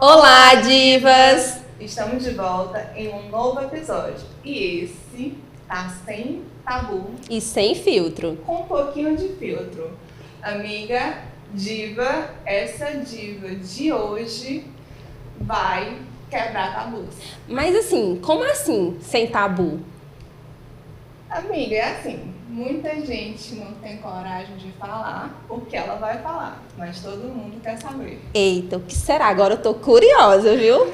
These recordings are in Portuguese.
Olá, divas! Estamos de volta em um novo episódio. E esse tá sem tabu E sem filtro. com um pouquinho de filtro. Amiga, diva, essa diva de hoje vai quebrar tabus. Mas assim, como assim, sem tabu? Amiga, é assim, muita gente não tem coragem de falar o que ela vai falar, mas todo mundo quer saber. Eita, o que será? Agora eu tô curiosa, viu?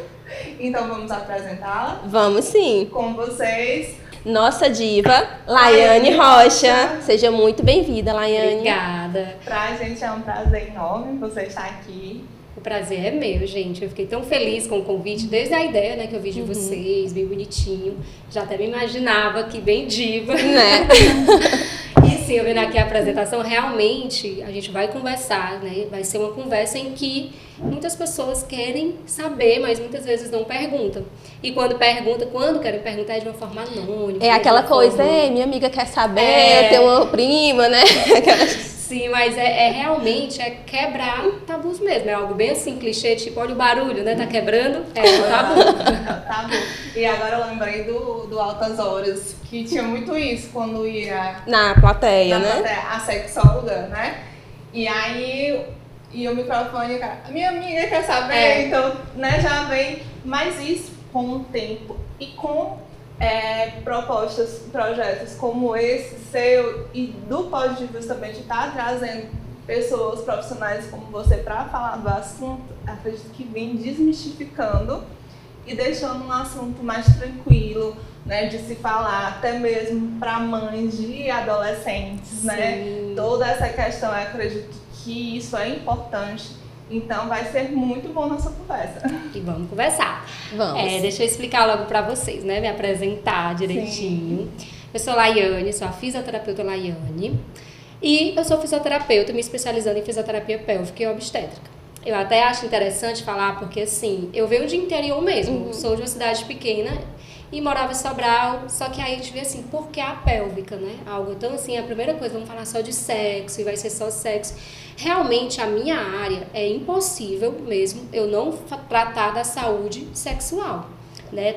Então vamos apresentá-la Vamos sim. com vocês. Nossa diva, Laiane Rocha. Seja muito bem-vinda, Laiane. Obrigada. Pra gente é um prazer enorme você estar aqui. O prazer é meu, gente. Eu fiquei tão feliz com o convite, desde a ideia, né, que eu vi de vocês, bem bonitinho. Já até me imaginava que bem diva. Né? E sim, eu vendo aqui a apresentação, realmente a gente vai conversar, né? Vai ser uma conversa em que muitas pessoas querem saber, mas muitas vezes não perguntam. E quando querem perguntar é de uma forma anônima. É aquela de uma coisa, forma- minha amiga quer saber, eu tenho uma prima, né? Sim, mas realmente quebrar tabus mesmo. É algo bem assim, clichê, tipo, olha o barulho, né? Tá quebrando? É o tabu. Tá bom. E agora eu lembrei do Altas Horas, que tinha muito isso quando ia Na plateia, na né? plateia, a sexóloga, né? E aí e o microfone, o cara, minha amiga quer saber, então, né, já vem. Mas isso com o tempo e com propostas, projetos como esse seu e do Pod Divas também, de estar trazendo pessoas profissionais como você para falar do assunto, acredito que vem desmistificando e deixando um assunto mais tranquilo, né, de se falar, até mesmo para mães de adolescentes, né? Toda essa questão, eu acredito que isso é importante. Então vai ser muito bom nossa conversa. E vamos conversar. Vamos. Deixa eu explicar logo pra vocês, né? Me apresentar direitinho. Eu sou Laiane, sou a fisioterapeuta Laiane. E eu sou fisioterapeuta, me especializando em fisioterapia pélvica e obstétrica. Eu até acho interessante falar, porque assim, eu venho de interior mesmo. Sou de uma cidade pequena e morava em Sobral. Só que aí a gente vê assim, por que a pélvica, né? Algo tão assim, a primeira coisa, vamos falar só de sexo e vai ser só sexo. Realmente, a minha área é impossível mesmo eu não tratar da saúde sexual, né?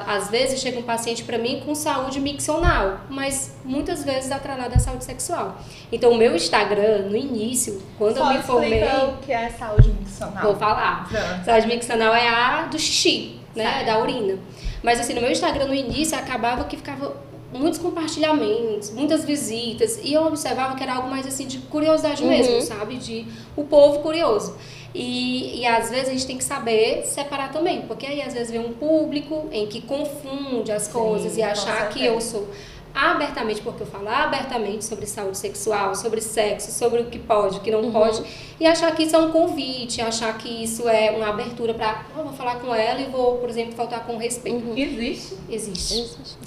Às vezes chega um paciente para mim com saúde miccional, mas muitas vezes atrelada à saúde sexual. Então, o meu Instagram, no início, quando eu me formei... Explica o que é saúde miccional. Vou falar. Pronto. Saúde miccional é a do xixi, né? Certo. Da urina. Mas assim, no meu Instagram, no início, acabava que ficava muitos compartilhamentos, muitas visitas, e eu observava que era algo mais assim de curiosidade mesmo, sabe? De o povo curioso. E às vezes a gente tem que saber separar também, porque aí às vezes vem um público em que confunde as coisas e com achar que certeza. eu sou abertamente, porque eu falo abertamente sobre saúde sexual, sobre sexo, sobre o que pode, o que não pode, e achar que isso é um convite, achar que isso é uma abertura para, vou falar com ela e vou, por exemplo, faltar com respeito. Existe?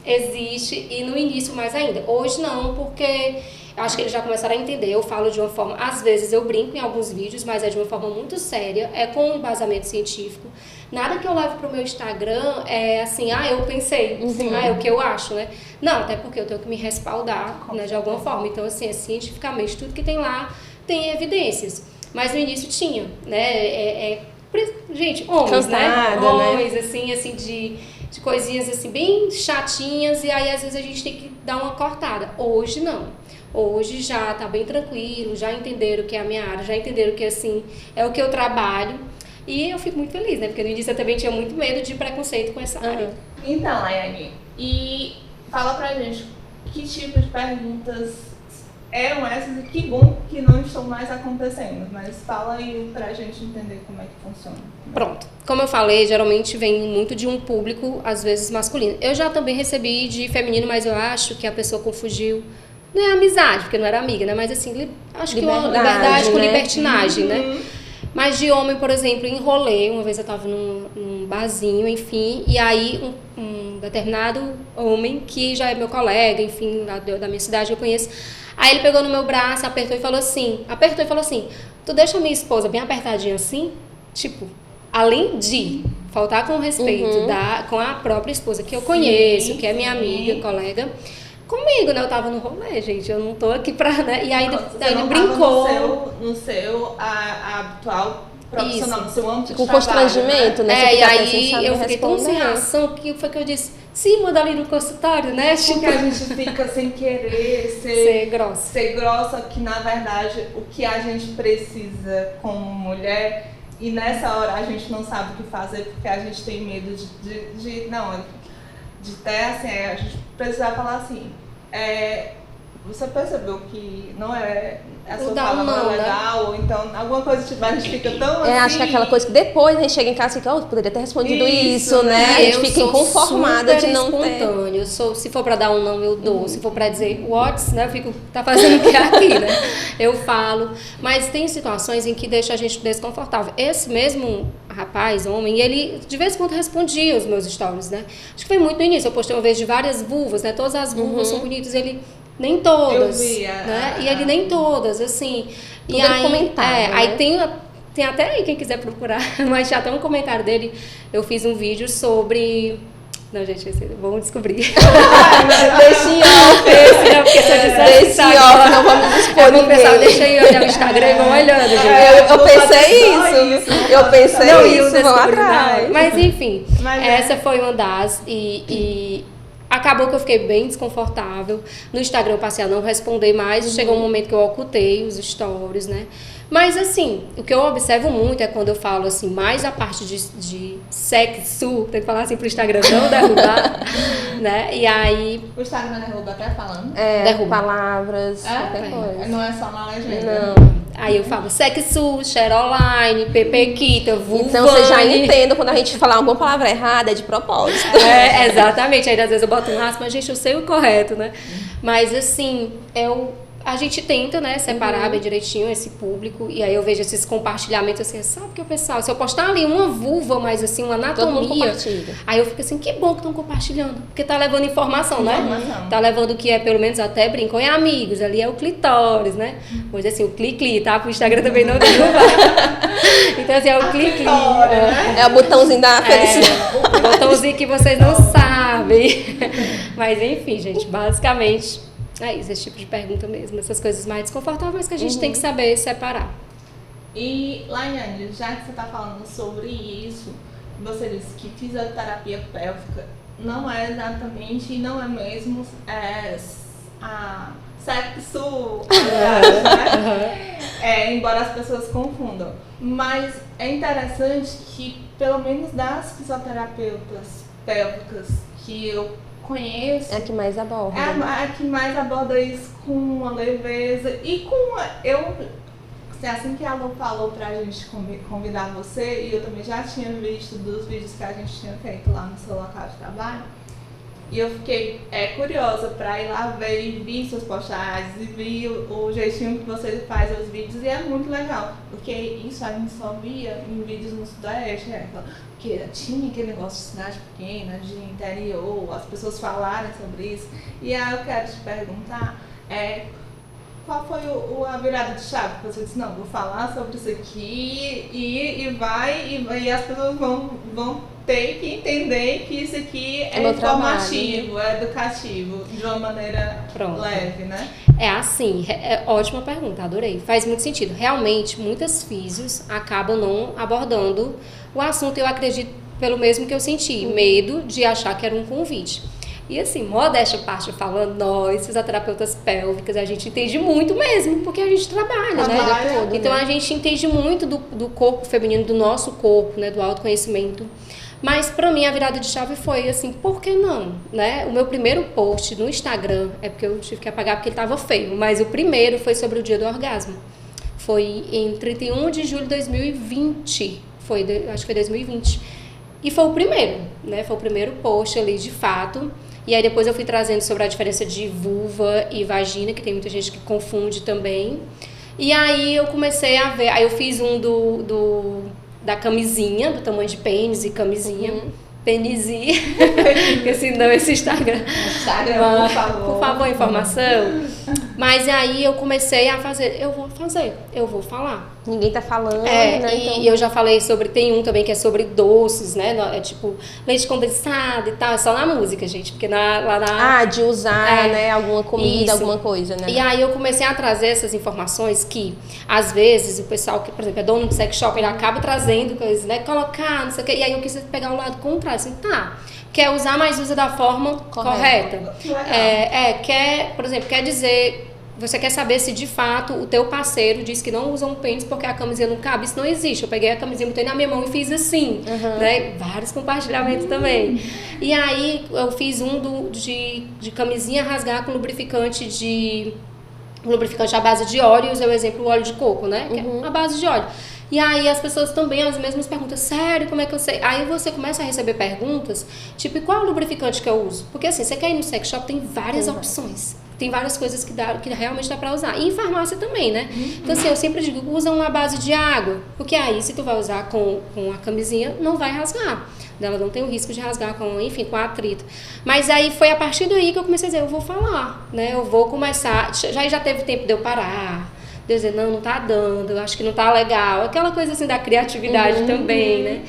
Existe, e no início mais ainda. Hoje não, porque eu acho que eles já começaram a entender. Eu falo de uma forma, às vezes eu brinco em alguns vídeos, mas é de uma forma muito séria, é com um embasamento científico. Nada que eu levo pro meu Instagram é assim, eu pensei, é o que eu acho, né? Não, até porque eu tenho que me respaldar, né, de alguma forma. Então, assim, cientificamente, tudo que tem lá tem evidências. Mas no início tinha, né? Gente, homens, Cansada, né? né? Homens, assim, de coisinhas, assim, bem chatinhas. E aí, às vezes, a gente tem que dar uma cortada. Hoje, não. Hoje já tá bem tranquilo, já entenderam o que é a minha área, já entenderam que, assim, é o que eu trabalho. E eu fico muito feliz, né? Porque no início eu também tinha muito medo de preconceito com essa área. Então, Laiane, e fala pra gente que tipo de perguntas eram essas e que bom que não estão mais acontecendo. Mas fala aí pra gente entender como é que funciona. Pronto. Como eu falei, geralmente vem muito de um público, às vezes masculino. Eu já também recebi de feminino, mas eu acho que a pessoa confundiu. Não é amizade, porque não era amiga, né? Mas assim, acho que uma liberdade com né? libertinagem, né? Mas de homem, por exemplo, enrolei. Uma vez eu tava num barzinho, enfim, e aí um determinado homem, que já é meu colega, enfim, da minha cidade, eu conheço. Aí ele pegou no meu braço, apertou e falou assim, tu deixa a minha esposa bem apertadinha assim? Tipo, além de faltar com respeito com a própria esposa, que eu conheço, que é minha amiga, colega, comigo, né? Eu tava no rolê, gente, eu não tô aqui pra, né? E aí Você ele não brincou. tava no seu habitual profissional, no seu âmbito de Com trabalho, constrangimento, né? E Você fica sem aí saber eu fiquei tão sem responder. reação que foi que eu disse, sim, manda ali no consultório, né? Porque a gente fica sem querer Ser grossa. ser grossa, que na verdade o que a gente precisa como mulher, e nessa hora a gente não sabe o que fazer porque a gente tem medo de ter assim, a gente precisa falar assim, você percebeu que não é a sua Dar um fala não não, é né? legal, ou então alguma coisa tipo, a gente fica tão assim. Acho que é aquela coisa que depois a gente chega em casa e fica, poderia ter respondido isso, né? A gente Eu fica sou inconformada de não ter. espontâneo. Eu sou, se for pra dar um não, eu dou. Se for pra dizer what's, né? Eu fico, tá fazendo o que aqui, né? Eu falo. Mas tem situações em que deixa a gente desconfortável. Esse mesmo rapaz, homem, ele de vez em quando respondia os meus stories, né? Acho que foi muito no início. Eu postei uma vez de várias vulvas, né? Todas as vulvas são bonitas. Ele nem todas, Eu vi, né? E ele nem todas, assim. Tudo e ele aí, comentava, né? aí tem até aí quem quiser procurar, mas já tem um comentário dele. Eu fiz um vídeo sobre. Não, gente, vamos descobrir. Deixa em off. Esse, não, porque se eu disser Deixa em off, não vamos expor o pessoal ninguém. deixa aí olhar o Instagram e vão olhando, gente. Eu pensei isso. Eu pensei Não, isso, vamos descobri, atrás. não. Mas enfim, Mas essa foi uma das e acabou que eu fiquei bem desconfortável. No Instagram eu passei a não responder mais. Chegou um momento que eu ocultei os stories, né? Mas assim, o que eu observo muito é quando eu falo assim, mais a parte de sexo, tem que falar assim pro Instagram não derrubar, né? E aí... O Instagram derruba até falando. Derruba. Palavras, qualquer coisa. Não é só na legenda. Não. Aí eu falo sexo, share online, pepequita, vulvane. Então você já entende quando a gente falar alguma palavra errada, é de propósito. Exatamente. Aí às vezes eu boto um rasgo, mas gente, eu sei o correto, né? Mas assim, a gente tenta, né, separar bem direitinho esse público. E aí eu vejo esses compartilhamentos assim, sabe o que eu pensava? Se eu postar ali uma vulva, mas assim, uma Todo mundo anatomia. compartilha. Aí eu fico assim, que bom que estão compartilhando. Porque tá levando informação, né? Informação. Tá levando o que é, pelo menos até brincam, é amigos, ali é o clitóris, né? Vamos dizer assim, o cli-cli, tá? Pro Instagram também não derrubar. Então assim, é o cli-cli. É o botãozinho da felicidade. Botãozinho que vocês não sabem. Mas enfim, gente, basicamente é isso, esse tipo de pergunta mesmo. Essas coisas mais desconfortáveis que a gente tem que saber separar. E, Laiane, já que você está falando sobre isso, você disse que fisioterapia pélvica não é exatamente, não é mesmo a sexo, né? Embora as pessoas confundam. Mas é interessante que, pelo menos das fisioterapeutas pélvicas que eu conheço, É a que mais aborda. é a que mais aborda isso com uma leveza e com assim que a Lu falou pra gente convidar você, e eu também já tinha visto dos vídeos que a gente tinha feito lá no seu local de trabalho, e eu fiquei curiosa pra ir lá ver e vi suas postagens e vi o jeitinho que você faz os vídeos, e é muito legal, porque isso a gente só via em vídeos no Sudeste, porque tinha aquele negócio de cidade pequena, de interior, as pessoas falarem sobre isso. E aí eu quero te perguntar, qual foi a virada de chave que você disse, não, vou falar sobre isso aqui e as pessoas vão ter que entender que isso aqui é meu informativo, é educativo, de uma maneira leve, né? É assim, ótima pergunta, adorei. Faz muito sentido. Realmente, muitas físios acabam não abordando o assunto, eu acredito, pelo mesmo que eu senti, medo de achar que era um convite. E assim, modéstia parte falando, nós, fisioterapeutas pélvicas, a gente entende muito mesmo, porque a gente trabalha, né? Todo, então né? a gente entende muito do corpo feminino, do nosso corpo, né? Do autoconhecimento. Mas pra mim a virada de chave foi assim, por que não? Né? O meu primeiro post no Instagram, é porque eu tive que apagar porque ele tava feio, mas o primeiro foi sobre o dia do orgasmo. Foi em 31 de julho de 2020, acho que foi 2020. E foi o primeiro, né? Foi o primeiro post ali de fato. E aí depois eu fui trazendo sobre a diferença de vulva e vagina, que tem muita gente que confunde também. E aí eu comecei a ver, aí eu fiz um da camisinha, do tamanho de pênis e camisinha. Penizinha, porque senão esse Instagram... Instagram, por favor. Por favor, informação. Mas aí eu comecei a fazer, eu vou falar. Ninguém tá falando, né? E Então... eu já falei sobre, tem um também que é sobre doces, né? É tipo leite condensado e tal, é só na música, gente, porque lá na... Ah, de usar, né, alguma comida, isso. alguma coisa, né? E aí eu comecei a trazer essas informações que, às vezes, o pessoal que, por exemplo, é dono de sex shop, ele acaba trazendo coisas, né? Colocar, não sei o quê, e aí eu quis pegar o lado contrário, assim, tá... Quer usar, mas usa da forma correta. Por exemplo, quer dizer... Você quer saber se de fato o teu parceiro diz que não usa um pênis porque a camisinha não cabe? Isso não existe. Eu peguei a camisinha, botei na minha mão e fiz assim, né? Vários compartilhamentos também. E aí eu fiz um de camisinha rasgar com lubrificante à base de óleo, e usei o exemplo o óleo de coco, né? Que é a base de óleo. E aí as pessoas também, as mesmas perguntas, sério, como é que eu sei? Aí você começa a receber perguntas, tipo, e qual é o lubrificante que eu uso? Porque assim, você quer ir no sex shop, tem várias opções. Tem várias coisas que realmente dá pra usar. E em farmácia também, né? Então assim, eu sempre digo, usa uma base de água. Porque aí, se tu vai usar com a camisinha, não vai rasgar. Ela não tem o risco de rasgar com atrito. Mas aí foi a partir daí que eu comecei a dizer, eu vou falar, né? Eu vou começar, já teve tempo de eu parar, de eu dizer, não tá dando, eu acho que não tá legal. Aquela coisa assim da criatividade também, né?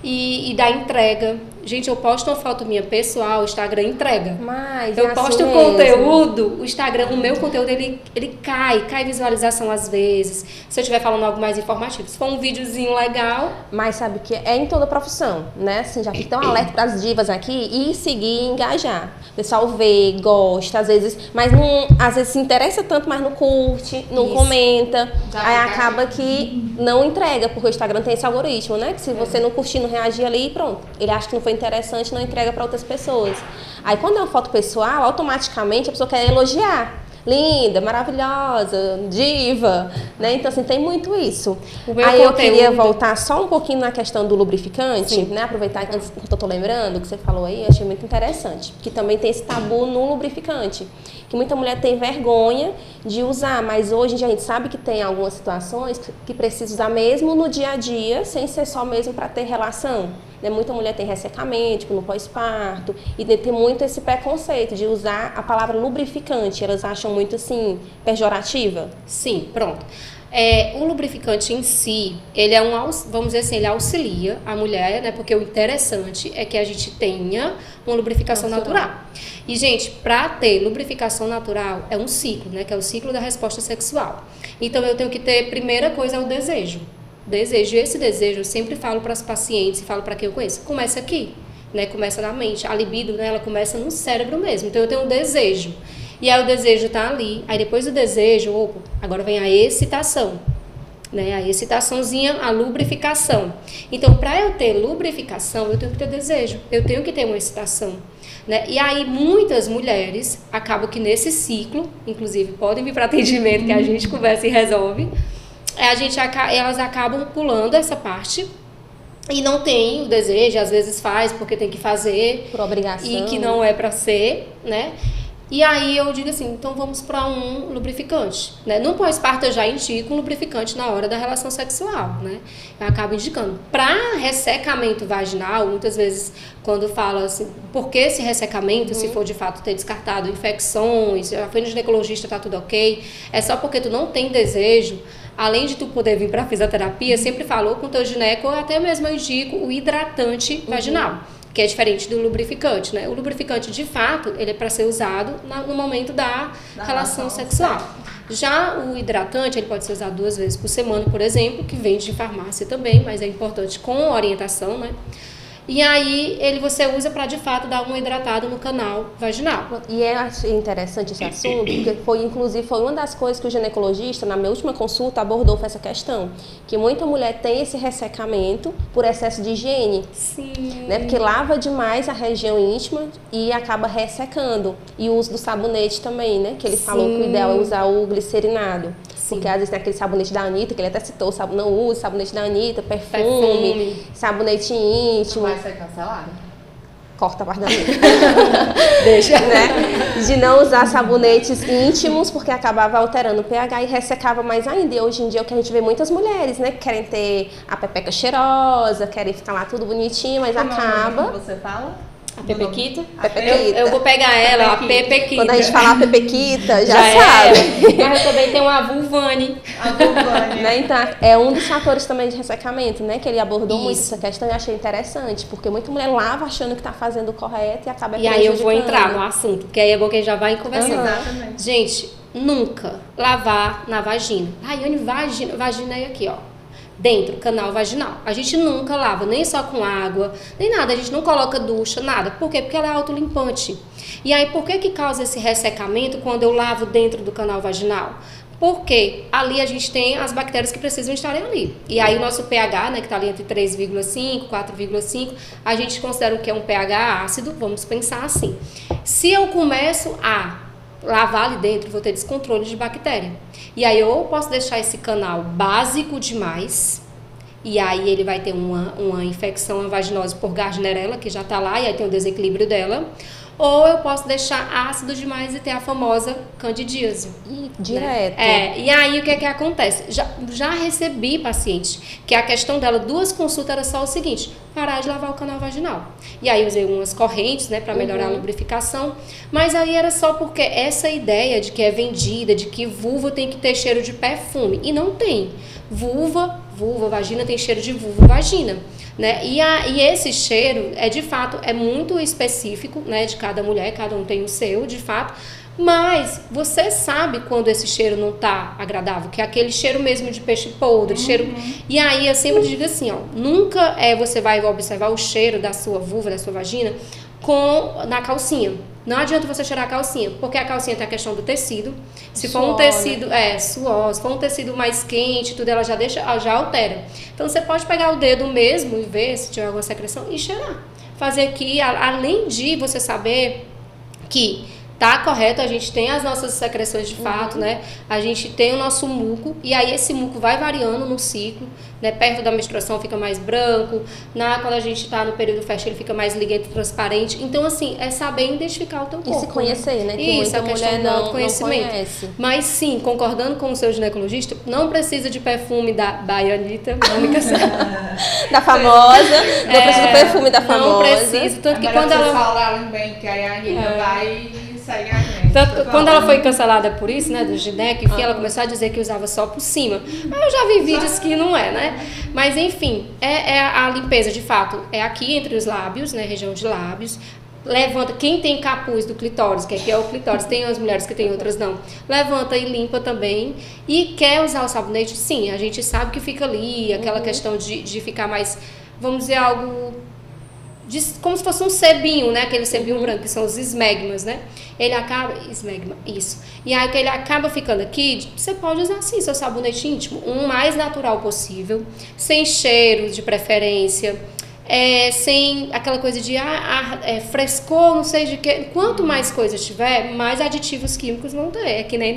E da entrega. Gente, eu posto uma foto minha pessoal, o Instagram entrega. Mas eu é posto assim conteúdo, o Instagram, o meu conteúdo, ele cai visualização às vezes. Se eu estiver falando algo mais informativo. Se for um videozinho legal... Mas sabe que é em toda profissão, né? Assim, já fica tão alerta para as divas aqui e seguir e engajar. O pessoal vê, gosta, às vezes, mas não, às vezes se interessa tanto, mas não curte, não comenta. Aí acaba que não entrega, porque o Instagram tem esse algoritmo, né? Que se você não curtir, não reagir ali, pronto. Ele acha que não foi interessante, não entrega para outras pessoas. Aí quando é uma foto pessoal, automaticamente a pessoa quer elogiar. Linda, maravilhosa, diva, né? Então, assim, tem muito isso. Aí eu queria voltar só um pouquinho na questão do lubrificante, né? Aproveitar que eu tô lembrando que você falou aí, eu achei muito interessante. Que também tem esse tabu no lubrificante. Que muita mulher tem vergonha de usar, mas hoje em dia a gente sabe que tem algumas situações que precisa usar mesmo no dia a dia, sem ser só mesmo para ter relação. Né? Muita mulher tem ressecamento, tipo, no pós-parto, e tem muito esse preconceito de usar a palavra lubrificante. Elas acham muito, assim, pejorativa. Sim, pronto. O lubrificante em si, ele é vamos dizer assim, ele auxilia a mulher, né? Porque o interessante é que a gente tenha uma lubrificação natural. E, gente, para ter lubrificação natural é um ciclo, né? Que é o ciclo da resposta sexual. Então, eu tenho que ter, primeira coisa, é o desejo. Desejo. E esse desejo, eu sempre falo para as pacientes, falo para quem eu conheço, começa aqui, né? Começa na mente. A libido, né? Ela começa no cérebro mesmo. Então, eu tenho um desejo. E aí o desejo tá ali, aí depois do desejo, agora vem a excitação, né? A excitaçãozinha, a lubrificação. Então, para eu ter lubrificação, eu tenho que ter desejo, eu tenho que ter uma excitação, né? E aí muitas mulheres acabam que nesse ciclo, inclusive podem vir para atendimento que a gente conversa e resolve, elas acabam pulando essa parte. E não tem o desejo, às vezes faz porque tem que fazer. Por obrigação. E que não é para ser, né? E aí eu digo assim, então vamos para um lubrificante, né? No pós-parto eu já indico um lubrificante na hora da relação sexual, né? Eu acabo indicando. Para ressecamento vaginal, muitas vezes quando fala assim, por que esse ressecamento, se for de fato ter descartado infecções, já foi no ginecologista, tá tudo ok, é só porque tu não tem desejo. Além de tu poder vir para fisioterapia, sempre falou com o teu gineco, ou até mesmo eu indico o hidratante vaginal, que é diferente do lubrificante, né? O lubrificante, de fato, ele é para ser usado no momento da relação sexual. Já o hidratante, ele pode ser usado 2 vezes por semana, por exemplo, que vende em farmácia também, mas é importante com orientação, né? E aí, você usa para, de fato, dar uma hidratada no canal vaginal. E eu achei interessante esse assunto, porque inclusive foi uma das coisas que o ginecologista, na minha última consulta, abordou essa questão. Que muita mulher tem esse ressecamento por excesso de higiene. Sim. Né? Porque lava demais a região íntima e acaba ressecando. E o uso do sabonete também, né? Que ele falou que o ideal é usar o glicerinado. Sim. Porque às vezes tem aquele sabonete da Anitta, que ele até citou, não use sabonete da Anitta, perfume. Sabonete íntimo. Vai ser cancelado. Corta a parte da Anitta. Deixa. Né? De não usar sabonetes íntimos, porque acabava alterando o pH e ressecava mais ainda. E hoje em dia é o que a gente vê muitas mulheres, né? Que querem ter a pepeca cheirosa, querem ficar lá tudo bonitinho, mas Como acaba... é o nome que você fala? A Pepequita? Pepequita. Eu vou pegar ela, a Pepequita. Quando a gente falar Pepequita, já é. sabe. Mas eu também tenho a Vulvane. A Vulvane. Né? Então, é um dos fatores também de ressecamento, né? Que ele abordou muito Isso. essa questão e eu achei interessante, porque muita mulher lava achando que tá fazendo o correto e acaba E aí eu vou prejudicando. entrar no assunto, porque aí é bom que a gente já vai conversando. Exatamente. Gente, nunca lavar na vagina. Raiane, vagina é aqui, ó. Dentro, canal vaginal. A gente nunca lava, nem só com água, nem nada. A gente não coloca ducha, nada. Por quê? Porque ela é autolimpante. E aí, por que causa esse ressecamento quando eu lavo dentro do canal vaginal? Porque ali a gente tem as bactérias que precisam estarem ali. E aí o nosso pH, né, que está ali entre 3,5, 4,5, a gente considera que é um pH ácido, vamos pensar assim. Se eu começo a lavar ali dentro, vou ter descontrole de bactéria. E aí ou eu posso deixar esse canal básico demais, e aí ele vai ter uma infecção, uma vaginose por Gardnerella, que já está lá, e aí tem o desequilíbrio dela. Ou eu posso deixar ácido demais e ter a famosa candidíase. Direto. Né? E aí o que acontece? Já recebi paciente que a questão dela, 2 consultas, era só o seguinte: parar de lavar o canal vaginal. E aí usei umas correntes, né, para melhorar a lubrificação. Mas aí era só porque essa ideia de que é vendida, de que vulva tem que ter cheiro de perfume. E não tem. Vulva, vagina tem cheiro de vulva, vagina. Né? E esse cheiro de fato é muito específico, né, de cada mulher, cada um tem o seu, de fato, mas você sabe quando esse cheiro não tá agradável, que é aquele cheiro mesmo de peixe podre, cheiro. E aí eu sempre digo assim, ó, nunca você vai observar o cheiro da sua vulva, da sua vagina na calcinha. Não adianta você cheirar a calcinha, porque a calcinha tem a questão do tecido. Se for um tecido, suor, se for um tecido mais quente, tudo, ela já altera. Então você pode pegar o dedo mesmo e ver se tiver alguma secreção e cheirar. Fazer aqui, além de você saber que tá correto, a gente tem as nossas secreções de fato, né? A gente tem o nosso muco, e aí esse muco vai variando no ciclo, né? Perto da menstruação fica mais branco, quando a gente tá no período fértil ele fica mais liguento, transparente. Então, assim, é saber identificar o teu corpo. E se conhecer, né? Que Isso, muita a questão mulher do não autoconhecimento. conhece. Mas sim, concordando com o seu ginecologista, não precisa de perfume da Baianita, Mônica Da famosa, não precisa do perfume da famosa. Não precisa, tanto que quando ela... falarem bem, que aí a Anitta vai e segue a gente. Tanto, quando ela foi cancelada por isso, né, do gineco, enfim, ela começou a dizer que usava só por cima. Mas eu já vi vídeos que não é, né? Mas enfim, a limpeza de fato é aqui entre os lábios, né, região de lábios. Levanta, quem tem capuz do clitóris, que aqui é o clitóris, tem as mulheres que tem outras não, levanta e limpa também. E quer usar o sabonete? Sim, a gente sabe que fica ali, aquela questão de ficar mais, vamos dizer, algo... como se fosse um sebinho, né? Aquele sebinho branco, que são os esmegmas, né? Ele acaba... Esmegma, isso. E aí que ele acaba ficando aqui, você pode usar sim seu sabonete íntimo, o mais natural possível, sem cheiro de preferência, sem aquela coisa de frescor, não sei de que. Quanto mais coisas tiver, mais aditivos químicos vão ter. É que nem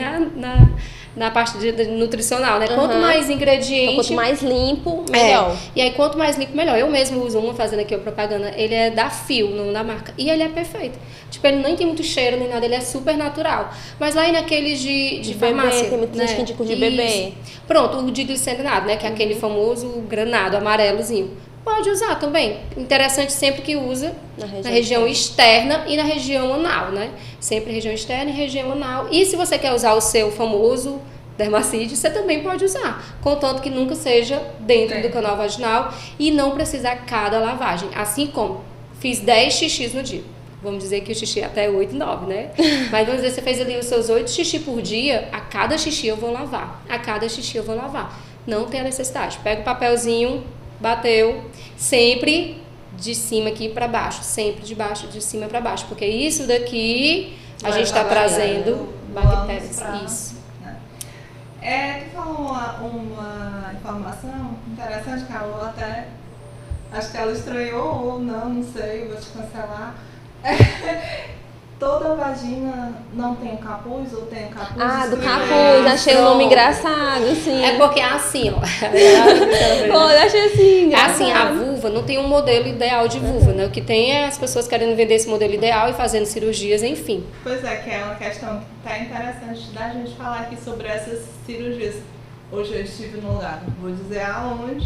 na parte de nutricional, né? Quanto mais ingrediente... Então, quanto mais limpo, melhor. E aí, quanto mais limpo, melhor. Eu mesmo uso uma, fazendo aqui a propaganda, ele é da Fio, não da marca. E ele é perfeito. Tipo, ele nem tem muito cheiro nem nada, ele é super natural. Mas lá naqueles de farmácia... Bebê, tem muita gente que indica o de bebê. Pronto, o de glicerinado, né? Que é aquele famoso granado, amarelozinho. Pode usar também. Interessante sempre que usa na região externa e na região anal, né? Sempre região externa e região anal. E se você quer usar o seu famoso dermacide, você também pode usar. Contanto que nunca seja dentro do canal vaginal e não precisa a cada lavagem. Assim como fiz 10 xixis no dia. Vamos dizer que o xixi é até 8, 9, né? Mas vamos dizer, você fez ali os seus 8 xixi por dia, a cada xixi eu vou lavar. A cada xixi eu vou lavar. Não tem a necessidade. Pega o papelzinho... Bateu, sempre de cima aqui para baixo, sempre de baixo, de cima para baixo, porque isso daqui a gente está trazendo bactérias. Isso. Tu falou uma informação interessante que a Lu até, acho que ela estranhou ou não sei, vou te cancelar. Toda vagina não tem um capuz ou tem um capuz? Do capuz, achei o nome engraçado, sim. É porque é assim, ó. Eu achei assim, engraçado. Assim, a vulva não tem um modelo ideal de vulva, né? O que tem é as pessoas querendo vender esse modelo ideal e fazendo cirurgias, enfim. Pois é, que é uma questão que tá interessante da gente falar aqui sobre essas cirurgias. Hoje eu estive no lugar, não vou dizer aonde,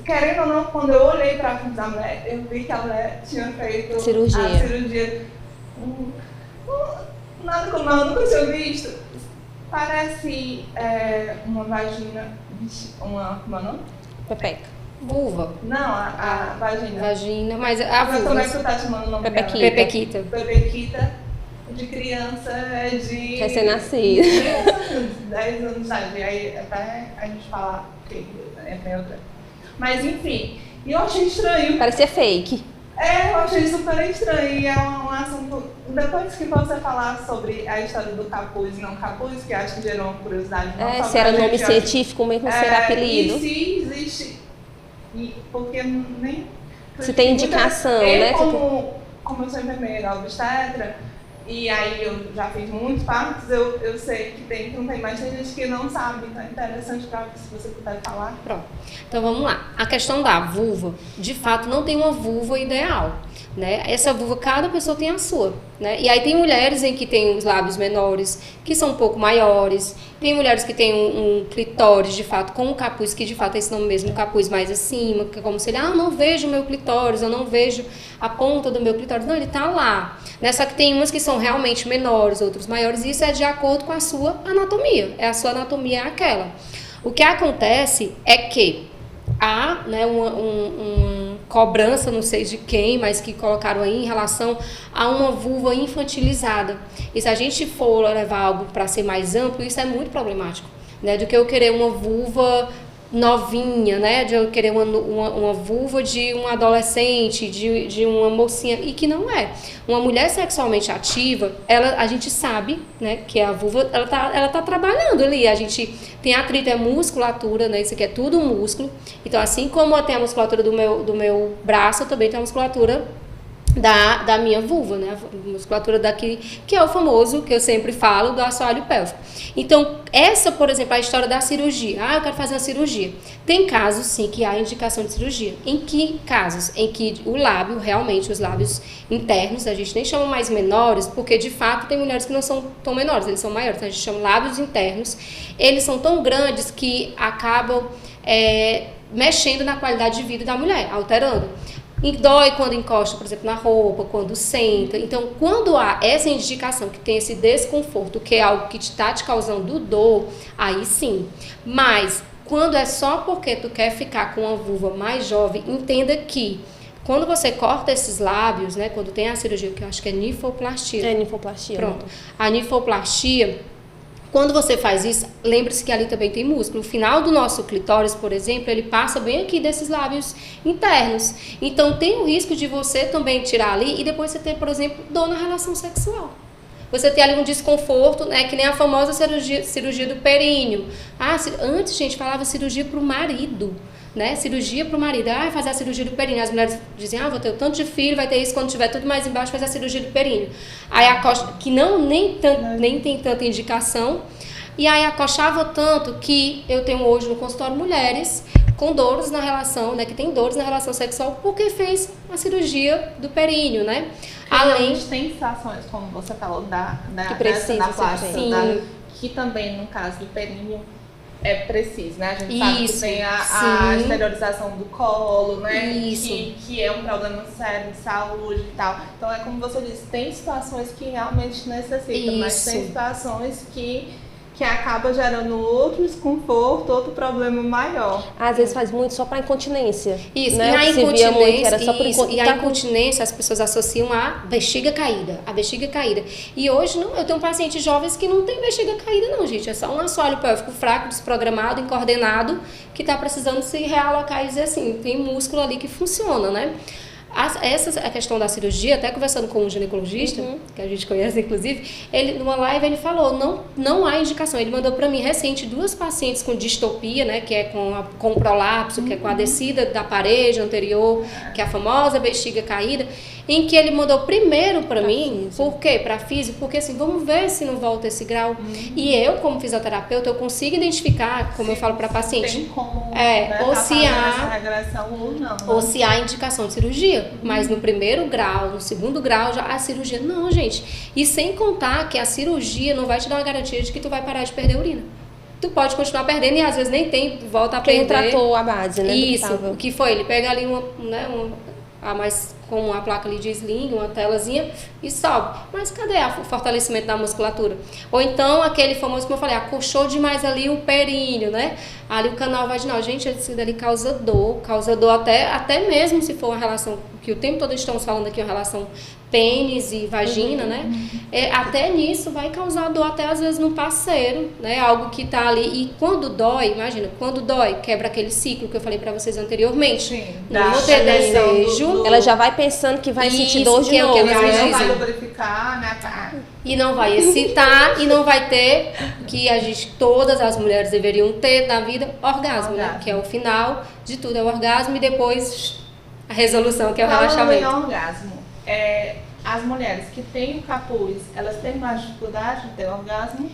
querendo ou não, quando eu olhei para a fundo da mulher, eu vi que a mulher tinha feito cirurgia. A cirurgia. Nada como eu nunca tinha visto. Parece uma vagina, como é o nome? Pepeca. Vulva. Não, a vagina. Vagina, mas a vulva. Como é que tu tá chamando o nome dela? Pepequita. Pepequita de criança de... Recém-nascido. 10 anos de idade. Aí até a gente falar que é neutra. Mas enfim, e eu achei estranho. Parecia fake. Eu achei super estranho. E é um assunto... Depois que você falar sobre a história do capuz e não capuz, que acho que gerou uma curiosidade. Se era nome científico mesmo, se era apelido. E se existe... Porque nem... Se tem indicação, né? Como eu sou enfermeira obstetra, e aí eu já fiz muitos partos, eu sei que tem, não tem, mas tem gente que não sabe, então é interessante para se você puder falar. Pronto. Então vamos lá. A questão da vulva, de fato, não tem uma vulva ideal, né? Essa vulva, cada pessoa tem a sua, né? E aí tem mulheres em que tem os lábios menores, que são um pouco maiores, tem mulheres que têm um clitóris, de fato, com um capuz, que de fato é esse nome mesmo, um capuz mais acima, que é como se ele, não vejo o meu clitóris, eu não vejo a ponta do meu clitóris. Não, ele tá lá, né? Só que tem umas que são realmente menores, outros maiores, e isso é de acordo com a sua anatomia, a sua anatomia é aquela. O que acontece é que há, né, uma cobrança, não sei de quem, mas que colocaram aí em relação a uma vulva infantilizada. E se a gente for levar algo para ser mais amplo, isso é muito problemático, né, do que eu querer uma vulva novinha, né, de eu querer uma vulva de um adolescente, de uma mocinha, e que não é. Uma mulher sexualmente ativa, a gente sabe, né, que a vulva, ela tá trabalhando ali, a gente tem atrito, é musculatura, né, isso aqui é tudo músculo, então assim como tem a musculatura do meu braço, eu também tenho a musculatura da minha vulva, né? A musculatura daqui, que é o famoso, que eu sempre falo, do assoalho pélvico. Então, essa, por exemplo, a história da cirurgia. Eu quero fazer uma cirurgia. Tem casos, sim, que há indicação de cirurgia. Em que casos? Em que o lábio, realmente, os lábios internos, a gente nem chama mais menores, porque, de fato, tem mulheres que não são tão menores, eles são maiores. Então, a gente chama lábios internos. Eles são tão grandes que acabam mexendo na qualidade de vida da mulher, alterando. E dói quando encosta, por exemplo, na roupa, quando senta. Então, quando há essa indicação que tem esse desconforto, que é algo que está te causando dor, aí sim. Mas, quando é só porque tu quer ficar com uma vulva mais jovem, entenda que quando você corta esses lábios, né, quando tem a cirurgia, que eu acho que é nifoplastia. Nifoplastia. Pronto. A nifoplastia, quando você faz isso, lembre-se que ali também tem músculo. O final do nosso clitóris, por exemplo, ele passa bem aqui desses lábios internos. Então, tem o risco de você também tirar ali e depois você ter, por exemplo, dor na relação sexual. Você tem ali um desconforto, né, que nem a famosa cirurgia do períneo. Antes, gente, falava cirurgia para o marido. Né? Cirurgia para o marido, fazer a cirurgia do períneo. As mulheres diziam, vou ter o tanto de filho, vai ter isso, quando tiver tudo mais embaixo, fazer a cirurgia do períneo. Aí acosta, que nem tem tanta indicação, e aí acochava tanto que eu tenho hoje no consultório mulheres com dores na relação, né, que tem dores na relação sexual porque fez a cirurgia do períneo, né? Além tem situações, como você falou, da plástica, que também no caso do períneo é preciso, né? A gente sabe que tem a esterilização do colo, né? Que é um problema sério de saúde e tal. Então é como você disse, tem situações que realmente necessitam, mas tem situações que acaba gerando outro desconforto, outro problema maior. Às vezes faz muito só para incontinência. Isso, né? E a incontinência, era só por a incontinência as pessoas associam a bexiga caída, E hoje não, eu tenho pacientes jovens que não tem bexiga caída não, gente. É só um assoalho pélvico fraco, desprogramado, incoordenado, que está precisando se realocar e dizer assim, tem músculo ali que funciona, né? A questão da cirurgia, até conversando com um ginecologista, que a gente conhece inclusive, numa live ele falou, não há indicação. Ele mandou para mim recente 2 pacientes com distopia, né, que é com prolapso, que é com a descida da parede anterior, que é a famosa bexiga caída, em que ele mandou primeiro para mim, por quê? Para físico, porque assim, vamos ver se não volta esse grau. E eu, como fisioterapeuta, eu consigo identificar, como eu falo para paciente, tem como, ou se há regressão ou não. Ou se há indicação de cirurgia. Mas no primeiro grau, no segundo grau, já a cirurgia, não, gente. E sem contar que a cirurgia não vai te dar uma garantia de que tu vai parar de perder urina. tu pode continuar perdendo e às vezes nem tem, volta a Quem perder. tratou a base, né? Isso, o que foi? Ele pega ali como a placa ali de sling, uma telazinha e sobe. Mas cadê o fortalecimento da musculatura? Ou então aquele famoso, como eu falei, acolchou demais ali o períneo, né? Ali o canal vaginal. Gente, isso dali causa dor até mesmo se for uma relação, que o tempo todo estamos falando aqui, uma relação pênis e vagina, né? Até nisso vai causar dor até às vezes no parceiro, né? Algo que tá ali. E quando dói, imagina, quando dói, quebra aquele ciclo que eu falei pra vocês anteriormente. Sim. Não vou ter desejo. Ela já vai pensando que vai sentir dor de novo. Que Não dizem. vai lubrificar, né? E não vai excitar e não vai ter, que todas as mulheres deveriam ter na vida, orgasmo, né? Que é o final de tudo, é o orgasmo e depois a resolução, que é o relaxamento. Falando em orgasmo, as mulheres que têm o capuz, elas têm mais dificuldade de ter orgasmo?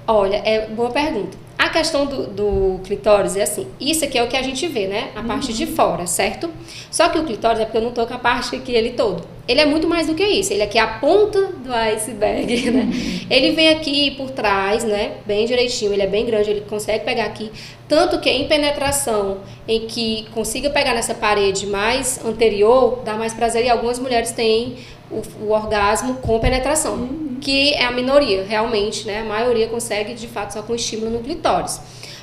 Olha, boa pergunta. A questão do clitóris é assim, isso aqui é o que a gente vê, né? A parte de fora, certo? Só que o clitóris é porque eu não tô com a parte aqui, ele todo. Ele é muito mais do que isso, ele aqui é a ponta do iceberg, né? Ele vem aqui por trás, né? Bem direitinho, ele é bem grande, ele consegue pegar aqui. Tanto que em penetração, em que consiga pegar nessa parede mais anterior, dá mais prazer e algumas mulheres têm o orgasmo com penetração, que é a minoria, realmente, né? A maioria consegue, de fato, só com estímulo no clitóris.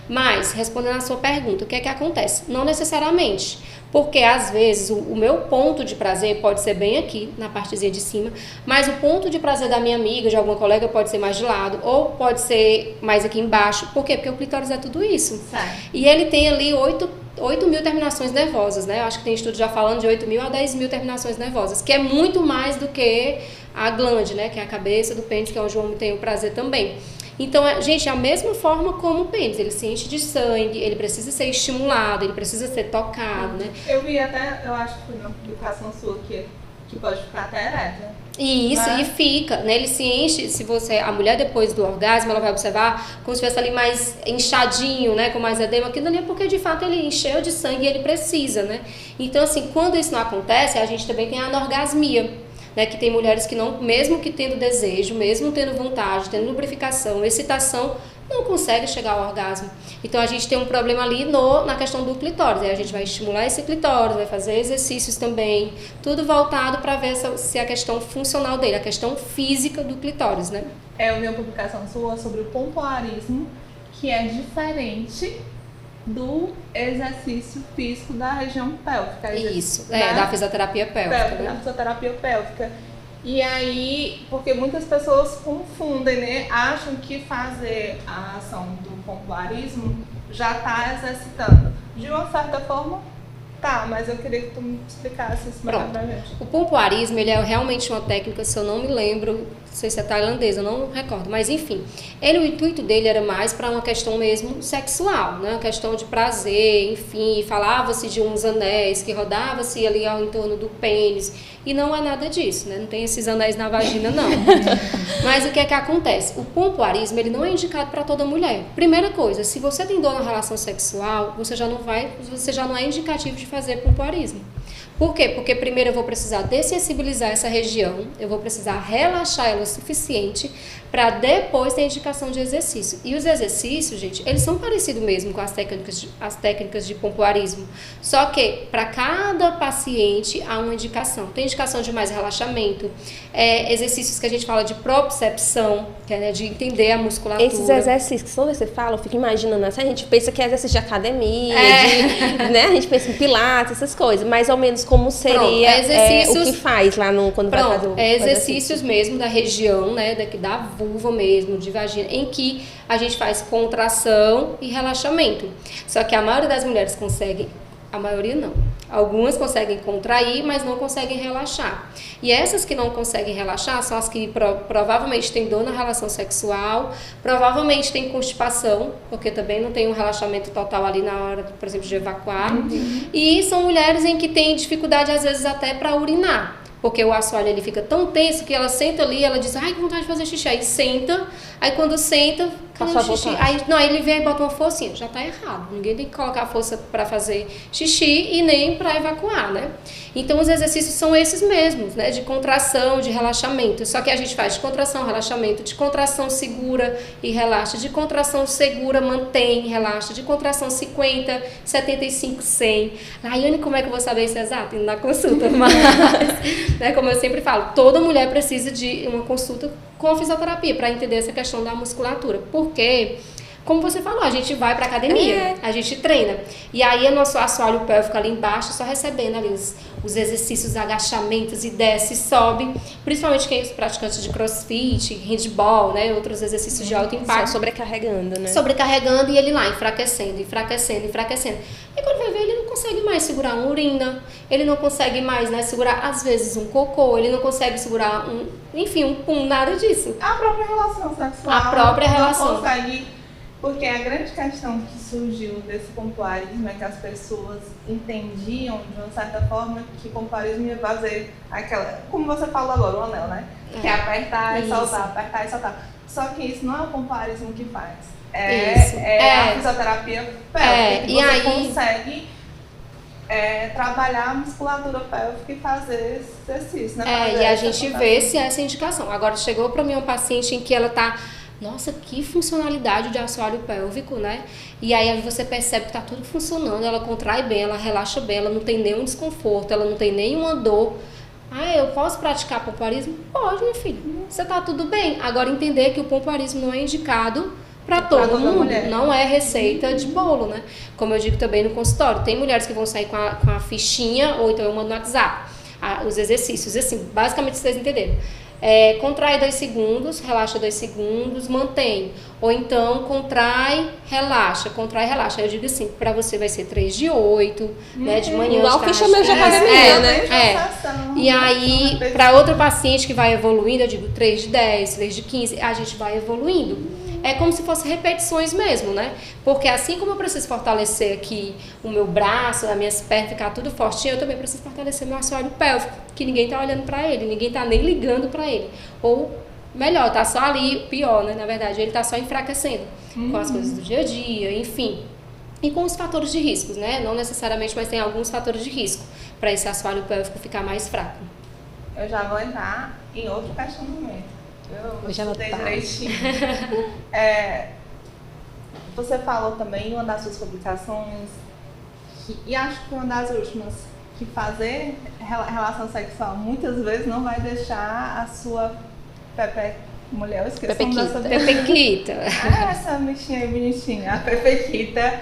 Mas, respondendo a sua pergunta, o que é que acontece? Não necessariamente, porque às vezes o meu ponto de prazer pode ser bem aqui, na partezinha de cima, mas o ponto de prazer da minha amiga, de alguma colega, pode ser mais de lado, ou pode ser mais aqui embaixo. Por quê? Porque o clitóris é tudo isso. Certo. E ele tem ali 8.000 terminações nervosas, né? Eu acho que tem estudo já falando de 8.000 a 10.000 terminações nervosas, que é muito mais do que a glande, né? Que é a cabeça do pênis, que é onde o homem tem o prazer também. Então, gente, a mesma forma como o pênis, ele se enche de sangue, ele precisa ser estimulado, ele precisa ser tocado, né? Eu vi até, eu acho que foi na publicação sua que pode ficar até ereto. E isso, Né? e fica, né? Ele se enche, a mulher depois do orgasmo, ela vai observar como se estivesse ali mais inchadinho, né? Com mais edema, aquilo ali é porque de fato ele encheu de sangue e ele precisa, né? Então, assim, quando isso não acontece, a gente também tem a anorgasmia. Né, que tem mulheres que não, mesmo que tendo desejo, mesmo tendo vontade, tendo lubrificação, excitação, não consegue chegar ao orgasmo. Então a gente tem um problema ali na questão do clitóris. Aí a gente vai estimular esse clitóris, vai fazer exercícios também, tudo voltado para ver se a questão funcional dele, a questão física do clitóris, né? Eu vi uma publicação sua sobre o pompoarismo, que é diferente do exercício físico da região pélvica. Isso, da fisioterapia pélvica. Da fisioterapia pélvica. E aí, porque muitas pessoas confundem, né? Acham que fazer a ação do pompoarismo já está exercitando. De uma certa forma, tá, mas eu queria que tu me explicasse isso melhor pra gente. O pompoarismo, ele é realmente uma técnica, se eu não me lembro, não sei se é tailandesa, eu não recordo, mas enfim. O intuito dele era mais para uma questão mesmo sexual, né? Uma questão de prazer, enfim, falava-se de uns anéis que rodava-se ali ao entorno do pênis, e não é nada disso, né? Não tem esses anéis na vagina, não. Mas o que é que acontece? O pompoarismo, ele não é indicado para toda mulher. Primeira coisa, se você tem dor na relação sexual, você já não é indicativo de fazer pompoarismo. Por quê? Porque primeiro eu vou precisar dessensibilizar essa região, eu vou precisar relaxar ela o suficiente para depois ter indicação de exercício. E os exercícios, gente, eles são parecidos mesmo com as técnicas de pompoarismo, só que para cada paciente há uma indicação. Tem indicação de mais relaxamento, exercícios que a gente fala de propriocepção, que é, né, de entender a musculatura. Esses exercícios que toda vez que você fala, eu fico imaginando assim, a gente pensa que é exercício de academia, né? A gente pensa em pilates, essas coisas, mais ou menos como seria o que faz lá quando vai fazer o exercícios mesmo da região, né, da vulva mesmo, de vagina, em que a gente faz contração e relaxamento. Só que a maioria das mulheres consegue, a maioria não. Algumas conseguem contrair, mas não conseguem relaxar. E essas que não conseguem relaxar são as que provavelmente têm dor na relação sexual, provavelmente têm constipação, porque também não tem um relaxamento total ali na hora, por exemplo, de evacuar. E são mulheres em que têm dificuldade, às vezes, até para urinar. Porque o assoalho ele fica tão tenso que ela senta ali, ela diz, ai, que vontade de fazer xixi. Aí senta, aí quando senta, Passou fazendo xixi. Aí, não, ele vem e bota uma forcinha. Já tá errado. Ninguém tem que colocar força para fazer xixi e nem para evacuar, né? Então, os exercícios são esses mesmos, né? De contração, de relaxamento. Só que a gente faz de contração, relaxamento, de contração segura e relaxa, de contração segura, mantém, relaxa, de contração 50, 75, 100. Rayane, como é que eu vou saber isso exato? Indo na consulta. Mas, né, como eu sempre falo, toda mulher precisa de uma consulta com a fisioterapia para entender essa questão da musculatura. Porque, como você falou, a gente vai para academia, a gente treina. E aí o nosso assoalho pélvico ali embaixo, só recebendo ali os exercícios, agachamentos, e desce e sobe. Principalmente quem é os praticantes de crossfit, handball, né? Outros exercícios de alto impacto. Só sobrecarregando, né? Sobrecarregando e ele lá enfraquecendo, enfraquecendo, enfraquecendo. E quando vai ver, ele não consegue mais segurar uma urina, ele não consegue mais, né, segurar, às vezes, um cocô, ele não consegue segurar um pum, nada disso. A própria relação sexual. A própria relação. Não consegue. Porque a grande questão que surgiu desse pompoarismo é que as pessoas entendiam, de uma certa forma, que pompoarismo ia fazer aquela, como você falou agora, o anel, né? Que é apertar e soltar, apertar e soltar. Só que isso não é o pompoarismo que faz. A fisioterapia pélvica. Que você consegue trabalhar a musculatura pélvica e fazer esse exercício, né? E a gente vê se é essa indicação. Agora, chegou para mim um paciente em que ela tá... Nossa, que funcionalidade de assoalho pélvico, né? E aí você percebe que tá tudo funcionando, ela contrai bem, ela relaxa bem, ela não tem nenhum desconforto, ela não tem nenhuma dor. Eu posso praticar pompoarismo? Pode, meu filho. Você tá tudo bem. Agora, entender que o pompoarismo não é indicado para todo mundo, não é receita de bolo, né? Como eu digo também no consultório, tem mulheres que vão sair com a fichinha, ou então eu mando no WhatsApp, os exercícios, assim, basicamente vocês entenderam. Contrai 2 segundos, relaxa 2 segundos, mantém. Ou então, contrai, relaxa. Eu digo assim, pra você vai ser 3 de 8, né, de manhã. Igual ficha mesmo de academia, né? E aí, pra outro paciente que vai evoluindo, eu digo 3 de 10, 3 de 15, a gente vai evoluindo. É como se fossem repetições mesmo, né? Porque assim como eu preciso fortalecer aqui o meu braço, as minhas pernas, ficar tudo fortinho, eu também preciso fortalecer meu assoalho pélvico, que ninguém tá olhando pra ele, ninguém tá nem ligando pra ele. Ou, melhor, tá só ali, pior, né? Na verdade, ele tá só enfraquecendo com as coisas do dia a dia, enfim. E com os fatores de risco, né? Não necessariamente, mas tem alguns fatores de risco para esse assoalho pélvico ficar mais fraco. Eu já vou entrar em outro questionamento. Eu já estudei direitinho. Você falou também em uma das suas publicações, e acho que uma das últimas, que fazer relação sexual muitas vezes não vai deixar a sua mulher, eu esqueci dessa pepequita. Essa bichinha aí bonitinha, a pepequita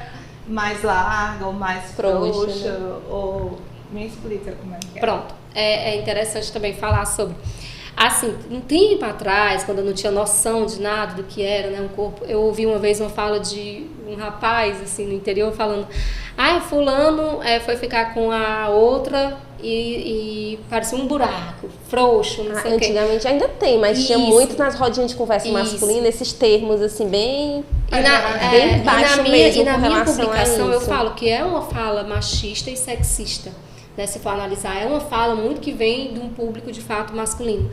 mais larga ou mais frouxa, né? Ou me explica como é que é. Pronto, é interessante também falar sobre. Assim, um tempo atrás, quando eu não tinha noção de nada do que era, né, um corpo, eu ouvi uma vez uma fala de um rapaz, assim, no interior, falando: fulano foi ficar com a outra e parecia um buraco, frouxo, não sei o quê. Antigamente ainda tem, mas tinha muito nas rodinhas de conversa masculina, esses termos, assim, bem baixo mesmo. E na minha publicação eu falo que é uma fala machista e sexista. Né, se for analisar, é uma fala muito que vem de um público de fato masculino.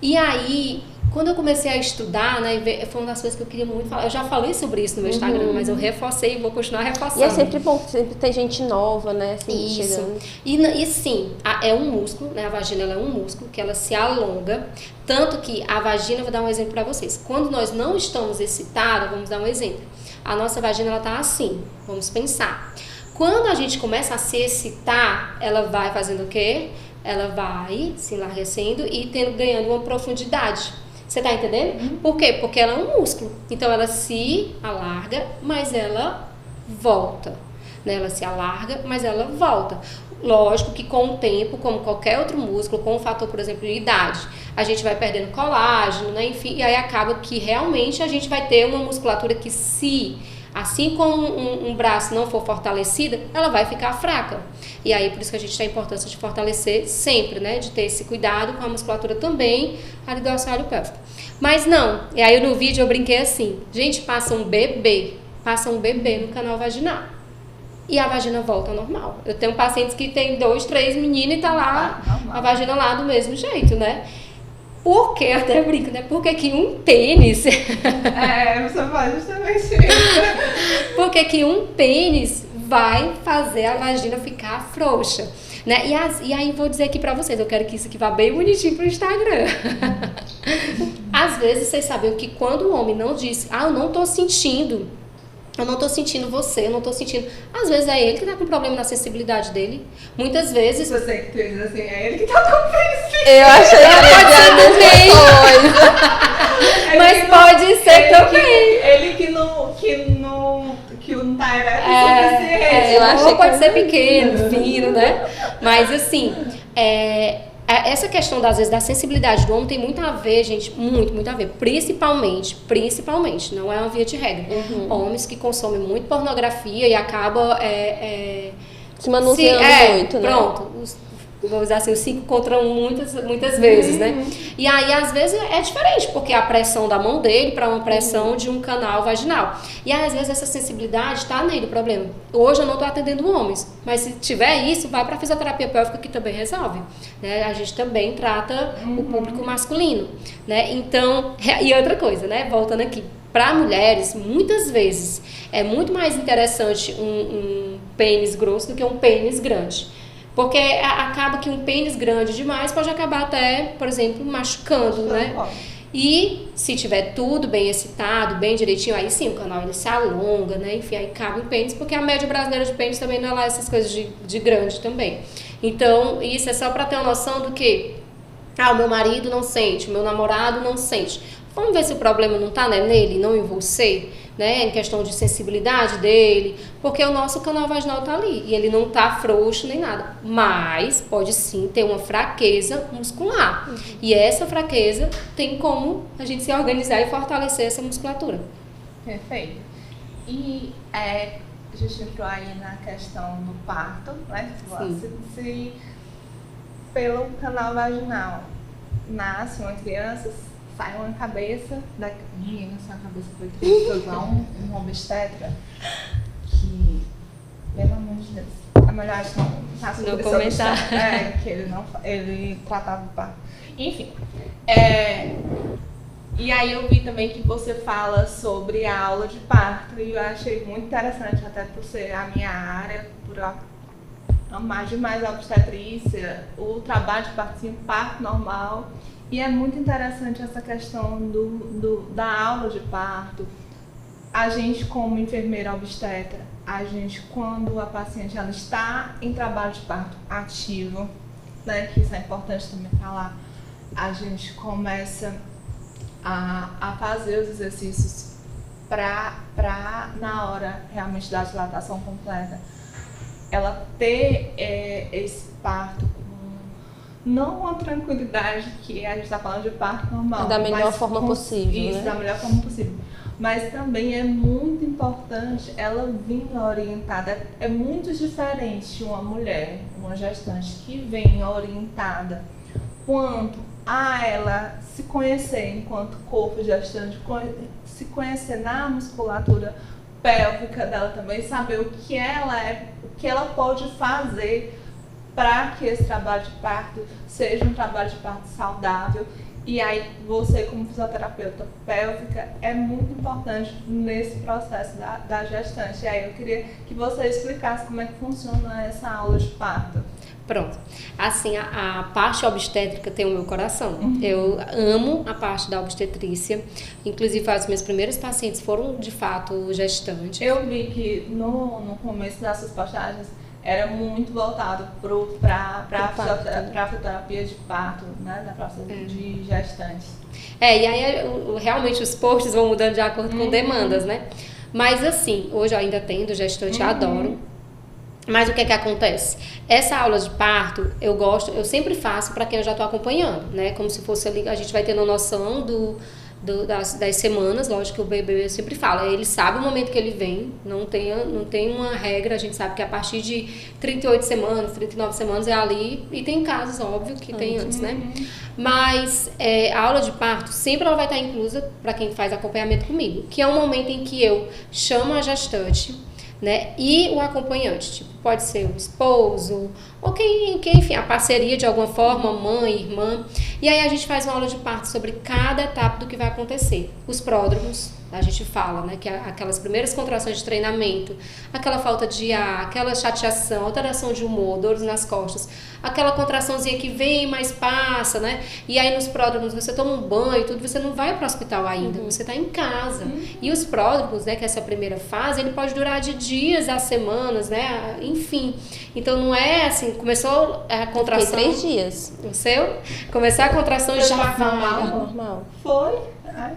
E aí, quando eu comecei a estudar, né, foi uma das coisas que eu queria muito falar. Eu já falei sobre isso no meu Instagram, mas eu reforcei e vou continuar reforçando. E é sempre bom, sempre tem gente nova, né, assim, isso. Chegando. E sim, é um músculo, né, a vagina ela é um músculo que ela se alonga, tanto que a vagina, vou dar um exemplo para vocês. Quando nós não estamos excitados, vamos dar um exemplo. A nossa vagina ela tá assim, vamos pensar. Quando a gente começa a se excitar, ela vai fazendo o quê? Ela vai se enlarguecendo e ganhando uma profundidade. Você tá entendendo? Por quê? Porque ela é um músculo. Então, ela se alarga, mas ela volta. Né? Ela se alarga, mas ela volta. Lógico que com o tempo, como qualquer outro músculo, com o fator, por exemplo, de idade, a gente vai perdendo colágeno, né? Enfim, e aí acaba que realmente a gente vai ter uma musculatura que assim como um braço não for fortalecido, ela vai ficar fraca. E aí, por isso que a gente tem a importância de fortalecer sempre, né? De ter esse cuidado com a musculatura também, ali do assoalho pélvico. Mas não, e aí no vídeo eu brinquei assim, gente, passa um bebê no canal vaginal. E a vagina volta ao normal. Eu tenho pacientes que tem 2, 3 meninos e tá lá, a vagina lá do mesmo jeito, né? Porque, eu até brinco, né? Porque que um pênis... você faz justamente isso. Porque que um pênis vai fazer a vagina ficar frouxa, né? E aí vou dizer aqui pra vocês, eu quero que isso aqui vá bem bonitinho pro Instagram. Às vezes vocês sabem que quando o homem não diz, eu não tô sentindo você, eu não tô sentindo. Às vezes é ele que tá com problema na sensibilidade dele. Muitas vezes... Você que tu diz assim, é ele que tá com príncipe. Eu achei que pode ser também. Mas pode ser também. Ele que não tá ereto o suficiente. Eu achei que pode ser pequeno, fino, né? Mas assim, essa questão, às vezes, da sensibilidade do homem tem muito a ver, gente, muito a ver. Principalmente, não é uma via de regra. Homens que consomem muito pornografia e acabam se manuseando muito, né? Pronto. Vou usar assim, o 5 contra 1 muitas vezes, né? E aí, às vezes, é diferente, porque a pressão da mão dele para uma pressão de um canal vaginal. E aí, às vezes, essa sensibilidade está nele o problema. Hoje eu não estou atendendo homens, mas se tiver isso, vai para a fisioterapia pélvica que também resolve. Né? A gente também trata o público masculino. Né? Então, e outra coisa, né? Voltando aqui. Para mulheres, muitas vezes, é muito mais interessante um pênis grosso do que um pênis grande. Porque acaba que um pênis grande demais pode acabar até, por exemplo, machucando, né? E se tiver tudo bem excitado, bem direitinho, aí sim, o canal ele se alonga, né? Enfim, aí cabe o pênis, porque a média brasileira de pênis também não é lá essas coisas de grande também. Então, isso é só para ter uma noção do que, o meu marido não sente, o meu namorado não sente. Vamos ver se o problema não está, né, nele, não em você, né, em questão de sensibilidade dele, porque o nosso canal vaginal está ali e ele não está frouxo nem nada, mas pode sim ter uma fraqueza muscular. E essa fraqueza tem como a gente se organizar e fortalecer essa musculatura. Perfeito. E a gente entrou aí na questão do parto, né? Se pelo canal vaginal nasce uma criança, sai uma cabeça da menina, essa cabeça foi criada um obstetra que, pelo amor de Deus, é melhor não comentar. Que ele tratava o parto. Enfim, e aí eu vi também que você fala sobre a aula de parto e eu achei muito interessante, até por ser a minha área, por amar demais a obstetrícia, o trabalho de parto normal. E é muito interessante essa questão da aula de parto. A gente, como enfermeira obstetra, quando a paciente ela está em trabalho de parto ativo, né, que isso é importante também falar, a gente começa a fazer os exercícios para na hora realmente da dilatação completa, ela ter esse parto não uma tranquilidade que a gente está falando de parto normal. Da melhor forma possível, isso, né? Da melhor forma possível. Mas também é muito importante ela vir orientada. É muito diferente uma mulher, uma gestante, que vem orientada quanto a ela se conhecer enquanto corpo gestante, se conhecer na musculatura pélvica dela também, saber o que ela é, o que ela pode fazer para que esse trabalho de parto seja um trabalho de parto saudável. E aí você, como fisioterapeuta pélvica, é muito importante nesse processo da gestante. E aí eu queria que você explicasse como é que funciona essa aula de parto. Pronto. Assim, a parte obstétrica tem o meu coração. Eu amo a parte da obstetrícia. Inclusive, as minhas primeiras pacientes foram, de fato, gestantes. Eu vi que no começo das suas postagens era muito voltado para a fisioterapia de parto, né? Da processo de gestantes. E aí realmente os posts vão mudando de acordo com demandas, né? Mas assim, hoje eu ainda atendo gestante, adoro. Mas o que acontece? Essa aula de parto, eu sempre faço para quem eu já estou acompanhando, né? Como se fosse ali, a gente vai tendo noção das semanas, lógico que o bebê eu sempre falo, ele sabe o momento que ele vem, não tem uma regra, a gente sabe que a partir de 38 semanas, 39 semanas é ali, e tem casos, óbvio, que tem antes, né? Mas a aula de parto sempre ela vai estar inclusa para quem faz acompanhamento comigo, que é um momento em que eu chamo a gestante, né? E o acompanhante, tipo, pode ser o esposo, ou quem enfim, a parceria de alguma forma, mãe, irmã, E aí a gente faz uma aula de parto sobre cada etapa do que vai acontecer. Os pródromos, a gente fala, né, que aquelas primeiras contrações de treinamento, aquela falta de ar, aquela chateação, alteração de humor, dores nas costas, aquela contraçãozinha que vem, mas passa, né? E aí nos pródromos você toma um banho e tudo, você não vai para o hospital ainda, você está em casa. E os pródromos, né, que é essa primeira fase, ele pode durar de dias a semanas, né? Enfim. Então não é assim, começou a contração... Fiquei 3 dias. O seu? Começar a contração e já vai. Normal. Foi.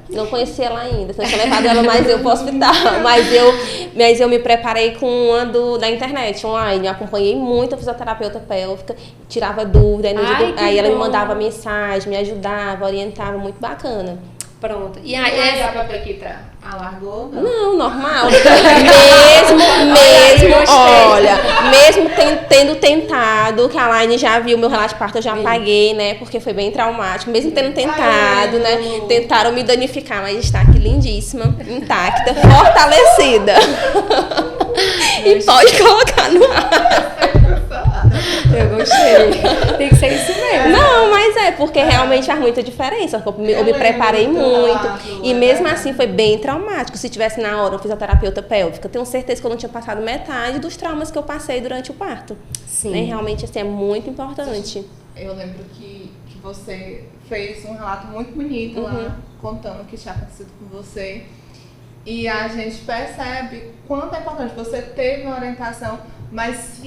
Não conhecia ela ainda, então eu tinha levado ela mais eu pro hospital. Mas eu me preparei com uma da internet, online. Eu acompanhei muito a fisioterapeuta pélvica, tirava dúvida. Aí ela me mandava mensagem, me ajudava, orientava, muito bacana. Pronto. E E aí, aí a Pepequita alargou? Não, normal. Gostei. Mesmo tendo tentado, que a Laine já viu meu relato de parto, eu já paguei, né? Porque foi bem traumático. Mesmo tendo tentado, né? Tentaram me danificar, mas está aqui lindíssima, intacta, fortalecida. E pode colocar no ar. eu gostei. Tem que ser isso mesmo. Não, mas porque realmente faz muita diferença. Eu me preparei muito. E mesmo assim foi bem traumático. Se tivesse na hora um fisioterapeuta pélvica, tenho certeza que eu não tinha passado metade dos traumas que eu passei durante o parto. Sim. Né? Realmente assim, é muito importante. Eu lembro que você fez um relato muito bonito lá, contando o que tinha acontecido com você. E a gente percebe quanto é importante. Você teve uma orientação, mas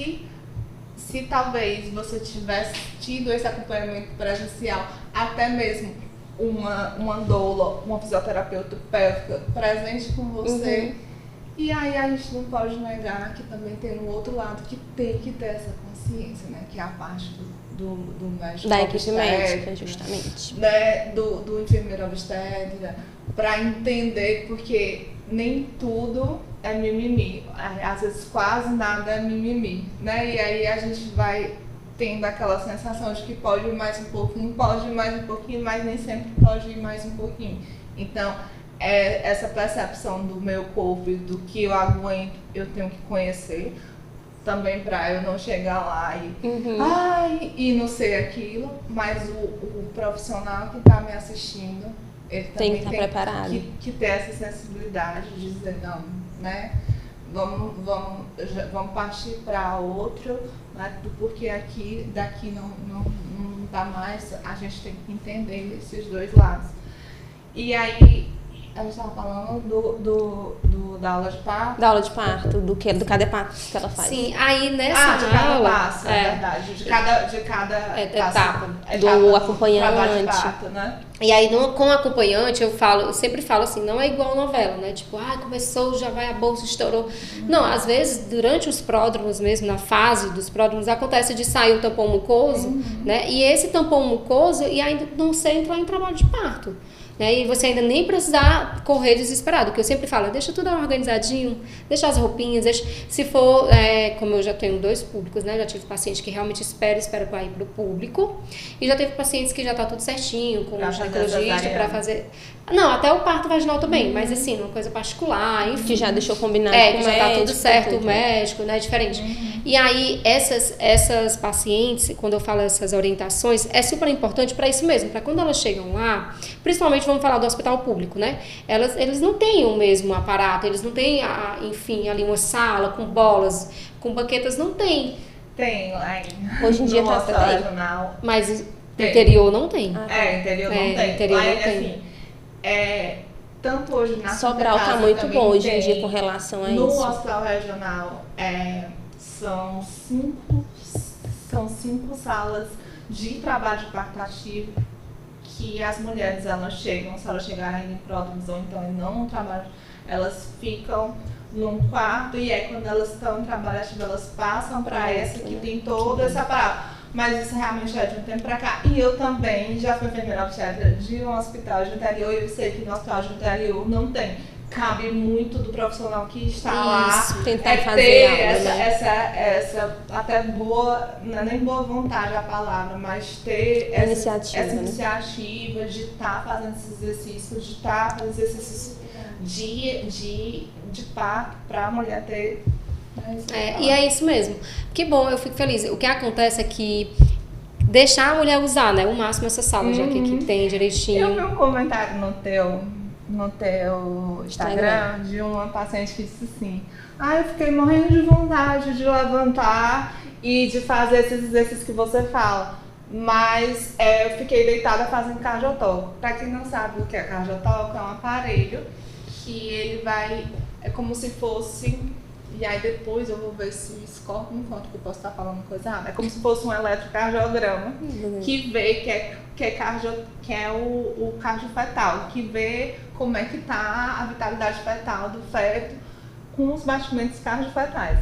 se talvez você tivesse tido esse acompanhamento presencial, até mesmo uma doula, uma fisioterapeuta pélvica presente com você, e aí a gente não pode negar que também tem um outro lado que tem que ter essa consciência, né? Que é a parte do médico Da equipe médica, justamente. né? Do enfermeiro obstétrica, para entender, porque nem tudo é mimimi, às vezes quase nada é mimimi, né? E aí a gente vai tendo aquela sensação de que pode ir mais um pouquinho, mas nem sempre pode ir mais um pouquinho. Então, essa percepção do meu corpo e do que eu aguento, eu tenho que conhecer também, para eu não chegar lá e não sei aquilo, mas o profissional que está me assistindo, ele Tem também que estar preparado. que ter essa sensibilidade de dizer, não, né? Vamos partir para outro, né? Porque daqui não dá mais, a gente tem que entender esses dois lados. E aí, a gente estava falando da aula de parto. Da aula de parto, do cada passo que ela faz. Sim, aí nessa de cada aula... passo, é verdade. De cada etapa. Do acompanhante. trabalho de parto, né? E aí, com o acompanhante, eu sempre falo assim, não é igual novela, né? Tipo, começou, já vai, a bolsa estourou. Não, às vezes, durante os pródromos mesmo, na fase dos pródromos, acontece de sair o tampão mucoso, né? E esse tampão mucoso, e ainda não sei entrar em trabalho de parto. Né? E você ainda nem precisar correr desesperado, que eu sempre falo, deixa tudo organizadinho, deixa as roupinhas, se for, como eu já tenho 2 públicos, né? Já tive paciente que realmente espera para ir para o público, e já teve pacientes que já tá tudo certinho, com o ginecologista para fazer... Não, até o parto vaginal também, mas assim, uma coisa particular, enfim. Que já deixou combinado com que o já médico. tá tudo certo, o médico, né? Diferente. E aí, essas pacientes, quando eu falo essas orientações, é super importante para isso mesmo, para quando elas chegam lá, principalmente vamos falar do hospital público, né? Eles não têm o mesmo aparato, eles não têm, enfim, ali uma sala com bolas, com banquetas, não tem. Tem, Hoje em dia no tá hospital tem. regional. Mas no interior não tem. Interior não tem. Interior não tem. Assim, tanto hoje na Sobral tá muito bom hoje em dia com relação a no isso. No hospital regional, são 5 salas de trabalho de parto ativo que as mulheres, elas chegam, se elas chegarem em pródromos ou então não trabalham, elas ficam num quarto, e aí quando elas estão em trabalho ativo, elas passam para essa que tem toda essa parada. Mas isso realmente é de um tempo pra cá. E eu também já fui enfermeira obstétrica de um hospital de interior, e eu sei que no hospital de interior não tem. Cabe muito do profissional que está lá tentar fazer ter essa até boa, não é nem boa vontade a palavra, mas ter essa iniciativa de estar fazendo esses exercícios, de estar fazendo exercícios de parto para a mulher ter. E é isso mesmo. Que bom, eu fico feliz. O que acontece é que deixar a mulher usar, né, o máximo essa sala, já que tem direitinho. Eu vi um comentário no teu Instagram de uma paciente que disse assim: eu fiquei morrendo de vontade de levantar e de fazer esses exercícios que você fala, mas eu fiquei deitada fazendo cardiotoco. Para quem não sabe o que é cardiotoco, é um aparelho que ele vai, é como se fosse, e aí depois eu vou ver se isso corta no conto, que eu posso estar falando coisa errada, é como se fosse um eletrocardiograma que vê que é o cardio fetal, que vê como é que está a vitalidade fetal do feto com os batimentos cardiofetais.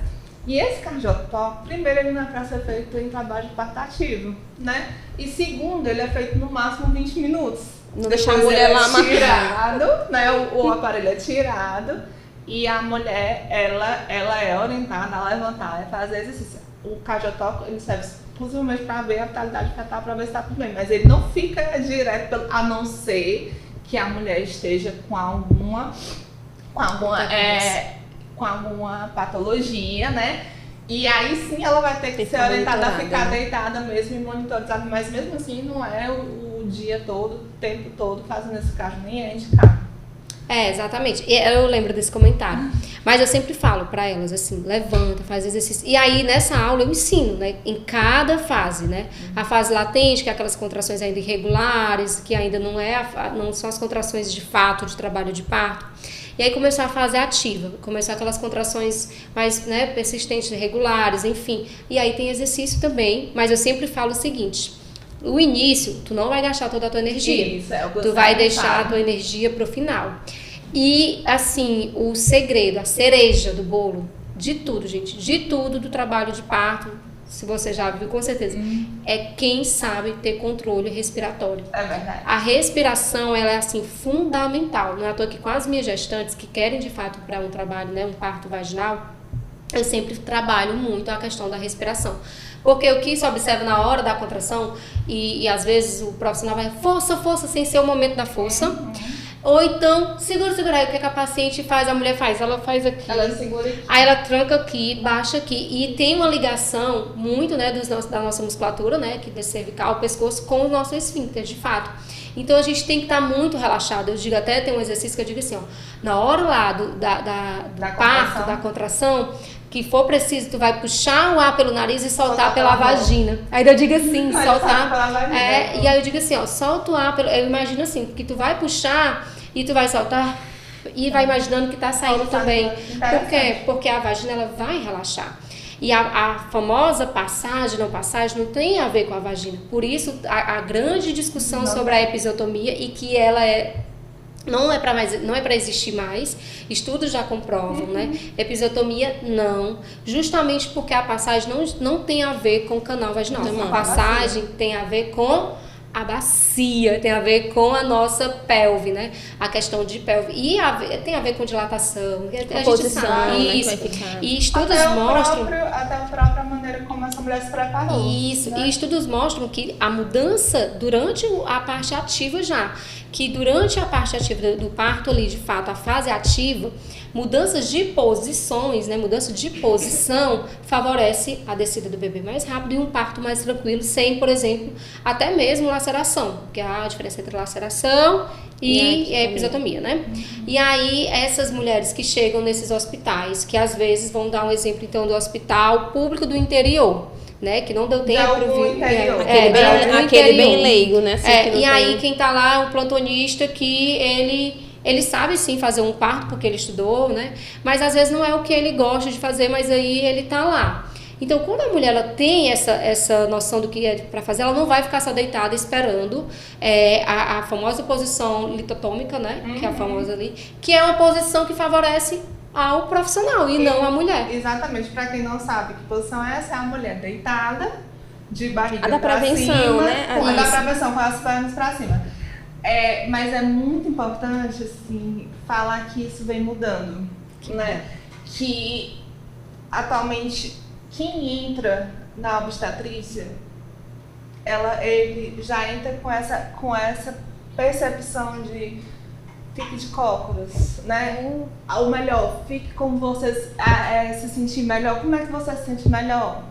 E esse cardiotoque, primeiro, ele não é para ser feito em trabalho de parto ativo, né? E segundo, ele é feito no máximo 20 minutos. Não deixar a mulher lá tirado, né? O aparelho é tirado e a mulher, ela é orientada a levantar e fazer exercício. O cardiotoque, ele serve exclusivamente para ver a vitalidade fetal, para ver se está tudo bem, mas ele não fica direto, a não ser que a mulher esteja com alguma patologia, né? E aí sim ela vai ter que ser orientada a ficar deitada mesmo e monitorizada, mas mesmo assim não é o dia todo, o tempo todo fazendo esse cardio, nem é indicado. Exatamente. Eu lembro desse comentário. Mas eu sempre falo para elas assim, levanta, faz exercício. E aí nessa aula eu ensino, né, em cada fase, né? A fase latente, que é aquelas contrações ainda irregulares, que ainda não são as contrações de fato de trabalho de parto. E aí começou a fase ativa, começou aquelas contrações mais, né, persistentes, regulares, enfim. E aí tem exercício também, mas eu sempre falo o seguinte: o início, tu não vai gastar toda a tua energia. Isso, é o que tu vai deixar a tua energia pro final. E, assim, o segredo, a cereja do bolo, de tudo, gente, de tudo do trabalho de parto, se você já viu, com certeza, é quem sabe ter controle respiratório. É verdade. A respiração, ela é, assim, fundamental. Não é à toa que com as minhas gestantes que querem, de fato, para um trabalho, né, um parto vaginal, eu sempre trabalho muito a questão da respiração. Porque o que se observa na hora da contração, e às vezes o profissional vai força, sem ser o momento da força. Ou então, segura. Aí o que a paciente faz, a mulher faz? Ela faz aqui. Ela segura aqui. Aí ela tranca aqui, baixa aqui. E tem uma ligação muito, né, da nossa musculatura, né, que é cervical, pescoço, com o nosso esfíncter, de fato. Então a gente tem que estar muito relaxado. Eu digo até, tem um exercício que eu digo assim, ó, na hora lá do parto, da contração, que for preciso, tu vai puxar o ar pelo nariz e soltar pela vagina. Aí eu digo assim, soltar. E aí eu digo assim, ó, solta o ar pelo. Eu imagino assim, porque tu vai puxar e tu vai soltar e vai imaginando que tá saindo também. Por quê? Porque a vagina ela vai relaxar. E a famosa passagem não tem a ver com a vagina. Por isso, a grande discussão sobre a episiotomia e que ela não é para existir mais. Estudos já comprovam, né? Episiotomia, não. Justamente porque a passagem não tem a ver com o canal vaginal. A passagem tem a ver com a bacia, tem a ver com a nossa pelve, né? A questão de pelve. E tem a ver com dilatação. A gente sabe isso. E estudos mostram... Até a própria maneira como essa mulher se preparou. Isso. Né? E estudos mostram que a mudança durante a parte ativa já, que durante a parte ativa do parto ali, de fato, a fase ativa, mudanças de posições, né? Mudança de posição favorece a descida do bebê mais rápido e um parto mais tranquilo, sem, por exemplo, até mesmo laceração, que é a diferença entre laceração e a episiotomia, né? E aí, essas mulheres que chegam nesses hospitais, que às vezes vão dar um exemplo, então, do hospital público do interior, né, que não deu tempo para vir. Aquele bem leigo, né? E aí quem tá lá é um plantonista que ele sabe sim fazer um parto porque ele estudou, né? Mas às vezes não é o que ele gosta de fazer, mas aí ele tá lá. Então, quando a mulher ela tem essa noção do que é para fazer, ela não vai ficar só deitada esperando a famosa posição litotômica, né? Que é a famosa ali, que é uma posição que favorece ao profissional e não à mulher. Exatamente, para quem não sabe que posição é essa, é a mulher deitada, de barriga da para prevenção, cima, né? A da prevenção, com as pernas para cima. Mas é muito importante, assim, falar que isso vem mudando, né? Que atualmente quem entra na obstetrícia, ele já entra com essa percepção de fique de cócoras, né? O melhor, fique como você se sentir melhor. Como é que você se sente melhor?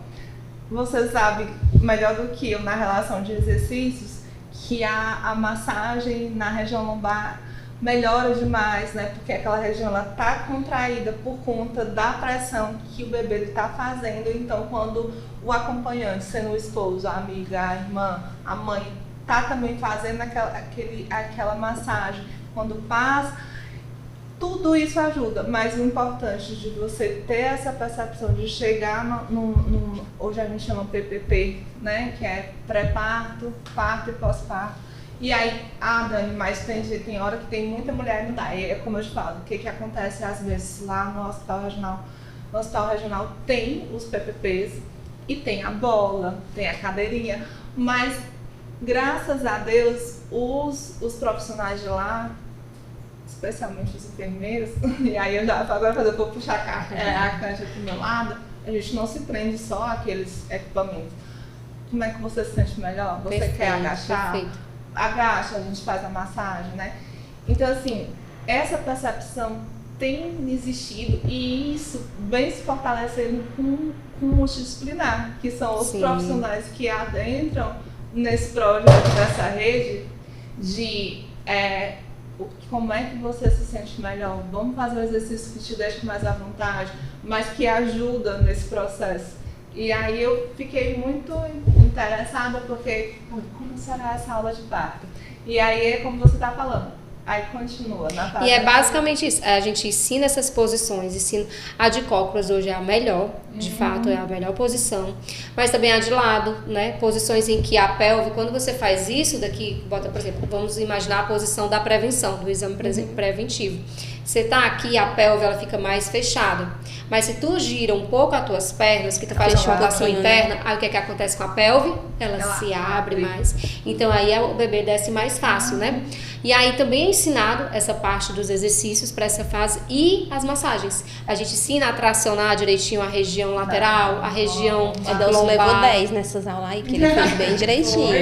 Você sabe melhor do que eu na relação de exercícios, que a massagem na região lombar melhora demais, né? Porque aquela região ela tá contraída por conta da pressão que o bebê está fazendo. Então, quando o acompanhante, sendo o esposo, a amiga, a irmã, a mãe, tá também fazendo aquela massagem, quando passa, tudo isso ajuda. Mas o importante de você ter essa percepção de chegar hoje a gente chama PPP, né? Que é pré-parto, parto e pós-parto. E aí, Dani, mas tem hora que tem muita mulher e não dá. E é como eu te falo, o que acontece às vezes lá no hospital regional? No hospital regional tem os PPPs e tem a bola, tem a cadeirinha, mas graças a Deus os profissionais de lá, especialmente os enfermeiros, e aí agora eu vou puxar a caixa pro meu lado, a gente não se prende só àqueles equipamentos. Como é que você se sente melhor? Você quer agachar? Perfeito. Agacha, a gente faz a massagem, né? Então, assim, essa percepção tem existido e isso vem se fortalecendo com o multidisciplinar, que são os profissionais que adentram nesse projeto, nessa rede de como é que você se sente melhor, vamos fazer um exercício que te deixe mais à vontade, mas que ajuda nesse processo. E aí eu fiquei muito interessada porque como será essa aula de parto? E aí é como você está falando, aí continua na fase. E é basicamente isso, a gente ensina essas posições, ensina a de cócoras hoje é a melhor, de fato é a melhor posição, mas também a de lado, né? Posições em que a pelve, quando você faz isso daqui, bota, por exemplo, vamos imaginar a posição da prevenção, do exame preventivo. Você tá aqui, a pelve ela fica mais fechada. Mas se tu gira um pouco as tuas pernas, que tu faz uma rotação interna, aí o que acontece com a pelve? Ela se abre mais. Então aí o bebê desce mais fácil, né? E aí também é ensinado essa parte dos exercícios para essa fase e as massagens. A gente ensina a tracionar direitinho a região lateral, a região Edelso levou 10 nessas aulas aí, que ele fez bem direitinho.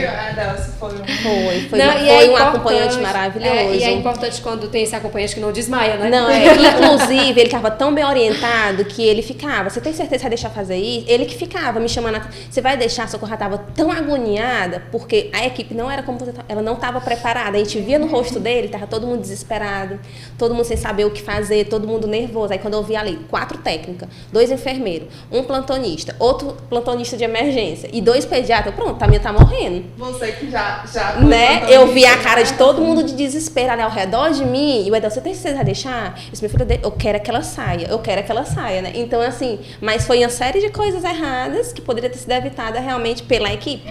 Foi um acompanhante maravilhoso. E é importante quando tem esse acompanhante que não desmaia, né? Não, inclusive, ele estava tão bem orientado que ele ficava, você tem certeza que vai deixar fazer isso? Ele que ficava me chamando, você vai deixar, só que eu já estava tão agoniada, porque a equipe não era como você, ela não estava preparada, a gente via no rosto dele, estava todo mundo desesperado, todo mundo sem saber o que fazer, todo mundo nervoso. Aí quando eu vi ali, 4 técnicas, 2 enfermeiros, um plantonista, outro plantonista de emergência e 2 pediatras, pronto, a minha tá morrendo. Você que já né? Eu vi a cara de todo mundo de desespero ali ao redor de mim, e o Edel, você tem certeza de deixar? Eu disse, meu filho, eu quero aquela saia, né? Então, assim, mas foi uma série de coisas erradas que poderia ter sido evitada realmente pela equipe.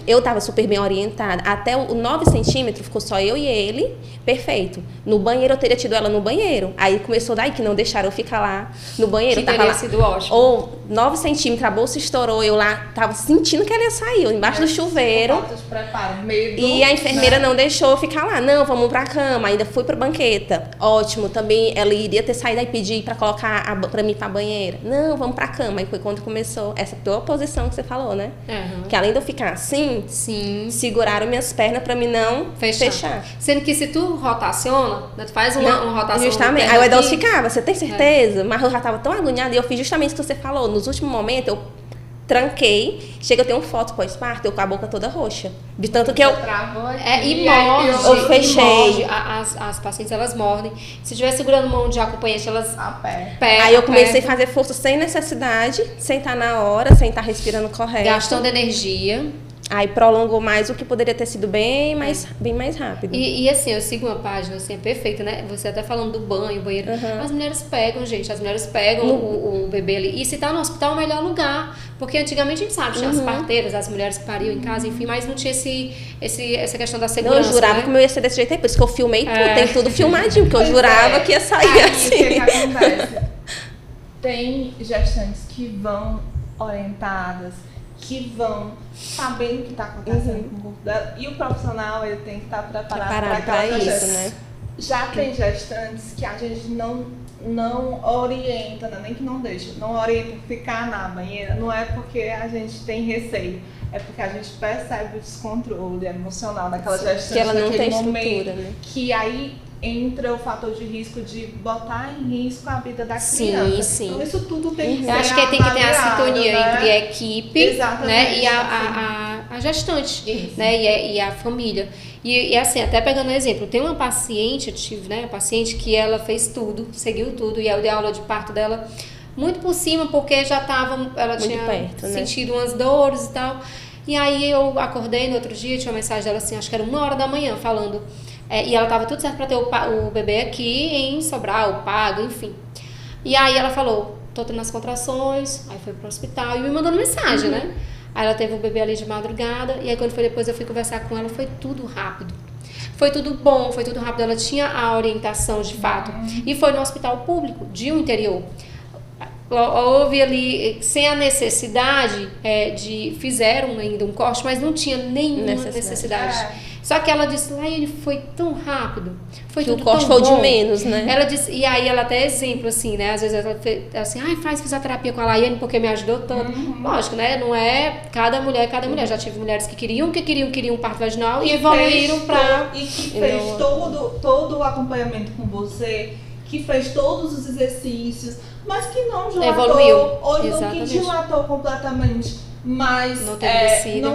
Eu tava super bem orientada. Até o 9 centímetros ficou só eu e ele, perfeito. No banheiro, eu teria tido ela no banheiro. Aí começou daí que não deixaram eu ficar lá no banheiro. Que teria sido ótimo. Ou 9 centímetros, a bolsa estourou, eu lá tava sentindo que ela ia sair, eu embaixo do chuveiro. Falta de preparo, medo, e a enfermeira não deixou eu ficar lá. Não, vamos pra cama. Ainda fui pra banqueta. Ótimo, também ela iria ter saído e pedir pra colocar pra mim pra banheira. Não, vamos pra cama. Aí foi quando começou essa tua posição que você falou, né? Que além de eu ficar assim, seguraram minhas pernas pra mim não fechar. Sendo que se tu rotaciona, né, tu faz uma rotação. Justamente. Aí o Edelso ficava, você tem certeza? Mas eu já tava tão agoniada e eu fiz justamente o que você falou. Nos últimos momentos, eu tranquei. Chega, eu tenho foto pós-parto, eu com a boca toda roxa. De tanto que eu... E morde. Eu fechei. As pacientes, elas mordem. Se estiver segurando mão de acompanhante, elas... Aí eu comecei a fazer força sem necessidade, sem estar na hora, sem estar respirando correto. Gastando energia. Aí prolongou mais o que poderia ter sido bem mais rápido. E assim, eu sigo uma página, assim, é perfeita, né? Você até falando do banheiro. As mulheres pegam, gente, o bebê ali. E se tá no hospital, é o melhor lugar. Porque antigamente a gente sabe, tinha as parteiras, as mulheres que pariam em casa, enfim, mas não tinha essa questão da segurança. Eu jurava, né, que o meu ia ser desse jeito aí, por isso que eu filmei tudo, tem tudo filmadinho, porque eu jurava que ia sair assim. O que acontece? Tem gestantes que vão orientadas, que vão sabendo o que está acontecendo com o corpo dela, e o profissional ele tem que estar preparado para isso, né? Já tem gestantes que a gente não orienta, nem que não deixa, não orienta ficar na banheira, não é porque a gente tem receio, é porque a gente percebe o descontrole emocional daquela gestante, que ela não tem momento, estrutura, né? Que aí entra o fator de risco de botar em risco a vida da Sim, criança. sim. Então isso tudo tem que ser Eu acho que tem que ter a avaliado, sintonia né? entre a equipe, Exatamente, né, e a gestante, Isso. né, e a família. E assim, até pegando um exemplo, tem uma paciente, eu tive, né, uma paciente que ela fez tudo, seguiu tudo, e eu dei aula de parto dela muito por cima, porque já tava, ela Muito tinha perto, né? sentido umas dores e tal. E aí eu acordei no outro dia, tinha uma mensagem dela assim, acho que era 1h falando, e ela tava tudo certo pra ter o bebê aqui em Sobral, o pago, enfim. E aí ela falou, tô tendo as contrações, aí foi pro hospital e me mandando mensagem, né? Aí ela teve o bebê ali de madrugada, e aí quando foi depois eu fui conversar com ela, foi tudo rápido. Foi tudo bom, foi tudo rápido, ela tinha a orientação de fato. E foi no hospital público, de um interior. Houve ali, sem a necessidade, fizeram ainda um corte, mas não tinha nenhuma necessidade. Só que ela disse, Laiane, foi tão rápido, foi Que tudo o corte tão foi bom. de menos, né? Ela disse, e aí ela até exemplo, assim, né? Às vezes ela fez assim, faz fisioterapia com a Laiane porque me ajudou tanto. Lógico, né? Não é cada mulher. Já tive mulheres que queriam um parto vaginal e evoluíram pra... E que fez todo o acompanhamento com você, que fez todos os exercícios, mas que não dilatou, Evoluiu. ou não que Exatamente. dilatou completamente, mas Não teve descida.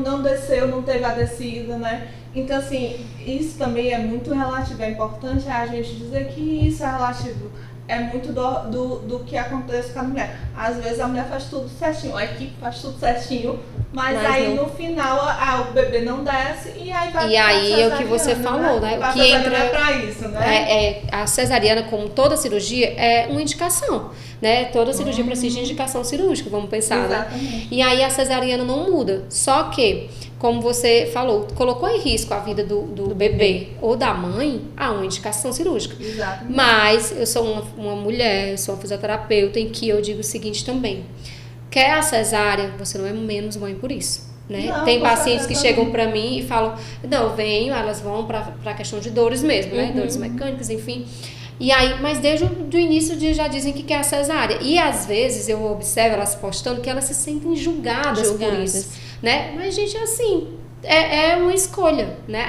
não desceu, não teve a descida, né? Então, assim, isso também é muito relativo. É importante a gente dizer que isso é relativo. É muito do que acontece com a mulher. Às vezes a mulher faz tudo certinho, a equipe faz tudo certinho, mas aí não. no final o bebê não desce e aí vai E aí é o que você cesariana, falou, né? A O que cesariana entra é pra isso, né? a cesariana, como toda cirurgia, é uma indicação, né? Toda cirurgia precisa de indicação cirúrgica, vamos pensar, né? Exatamente. E aí a cesariana não muda. Só que, como você falou, colocou em risco a vida do bebê ou da mãe, há uma indicação cirúrgica. Exatamente. Mas eu sou uma mulher, eu sou uma fisioterapeuta, em que eu digo o seguinte também. Quer a cesárea, você não é menos mãe por isso. Né? Não, Tem com pacientes que certeza chegam pra mim e falam, não, eu venho, elas vão pra questão de dores mesmo, né? Dores mecânicas, enfim. E aí, mas desde o início já dizem que quer a cesárea. E às vezes eu observo elas postando que elas se sentem julgadas por isso, né? Mas, gente, assim, é uma escolha, né?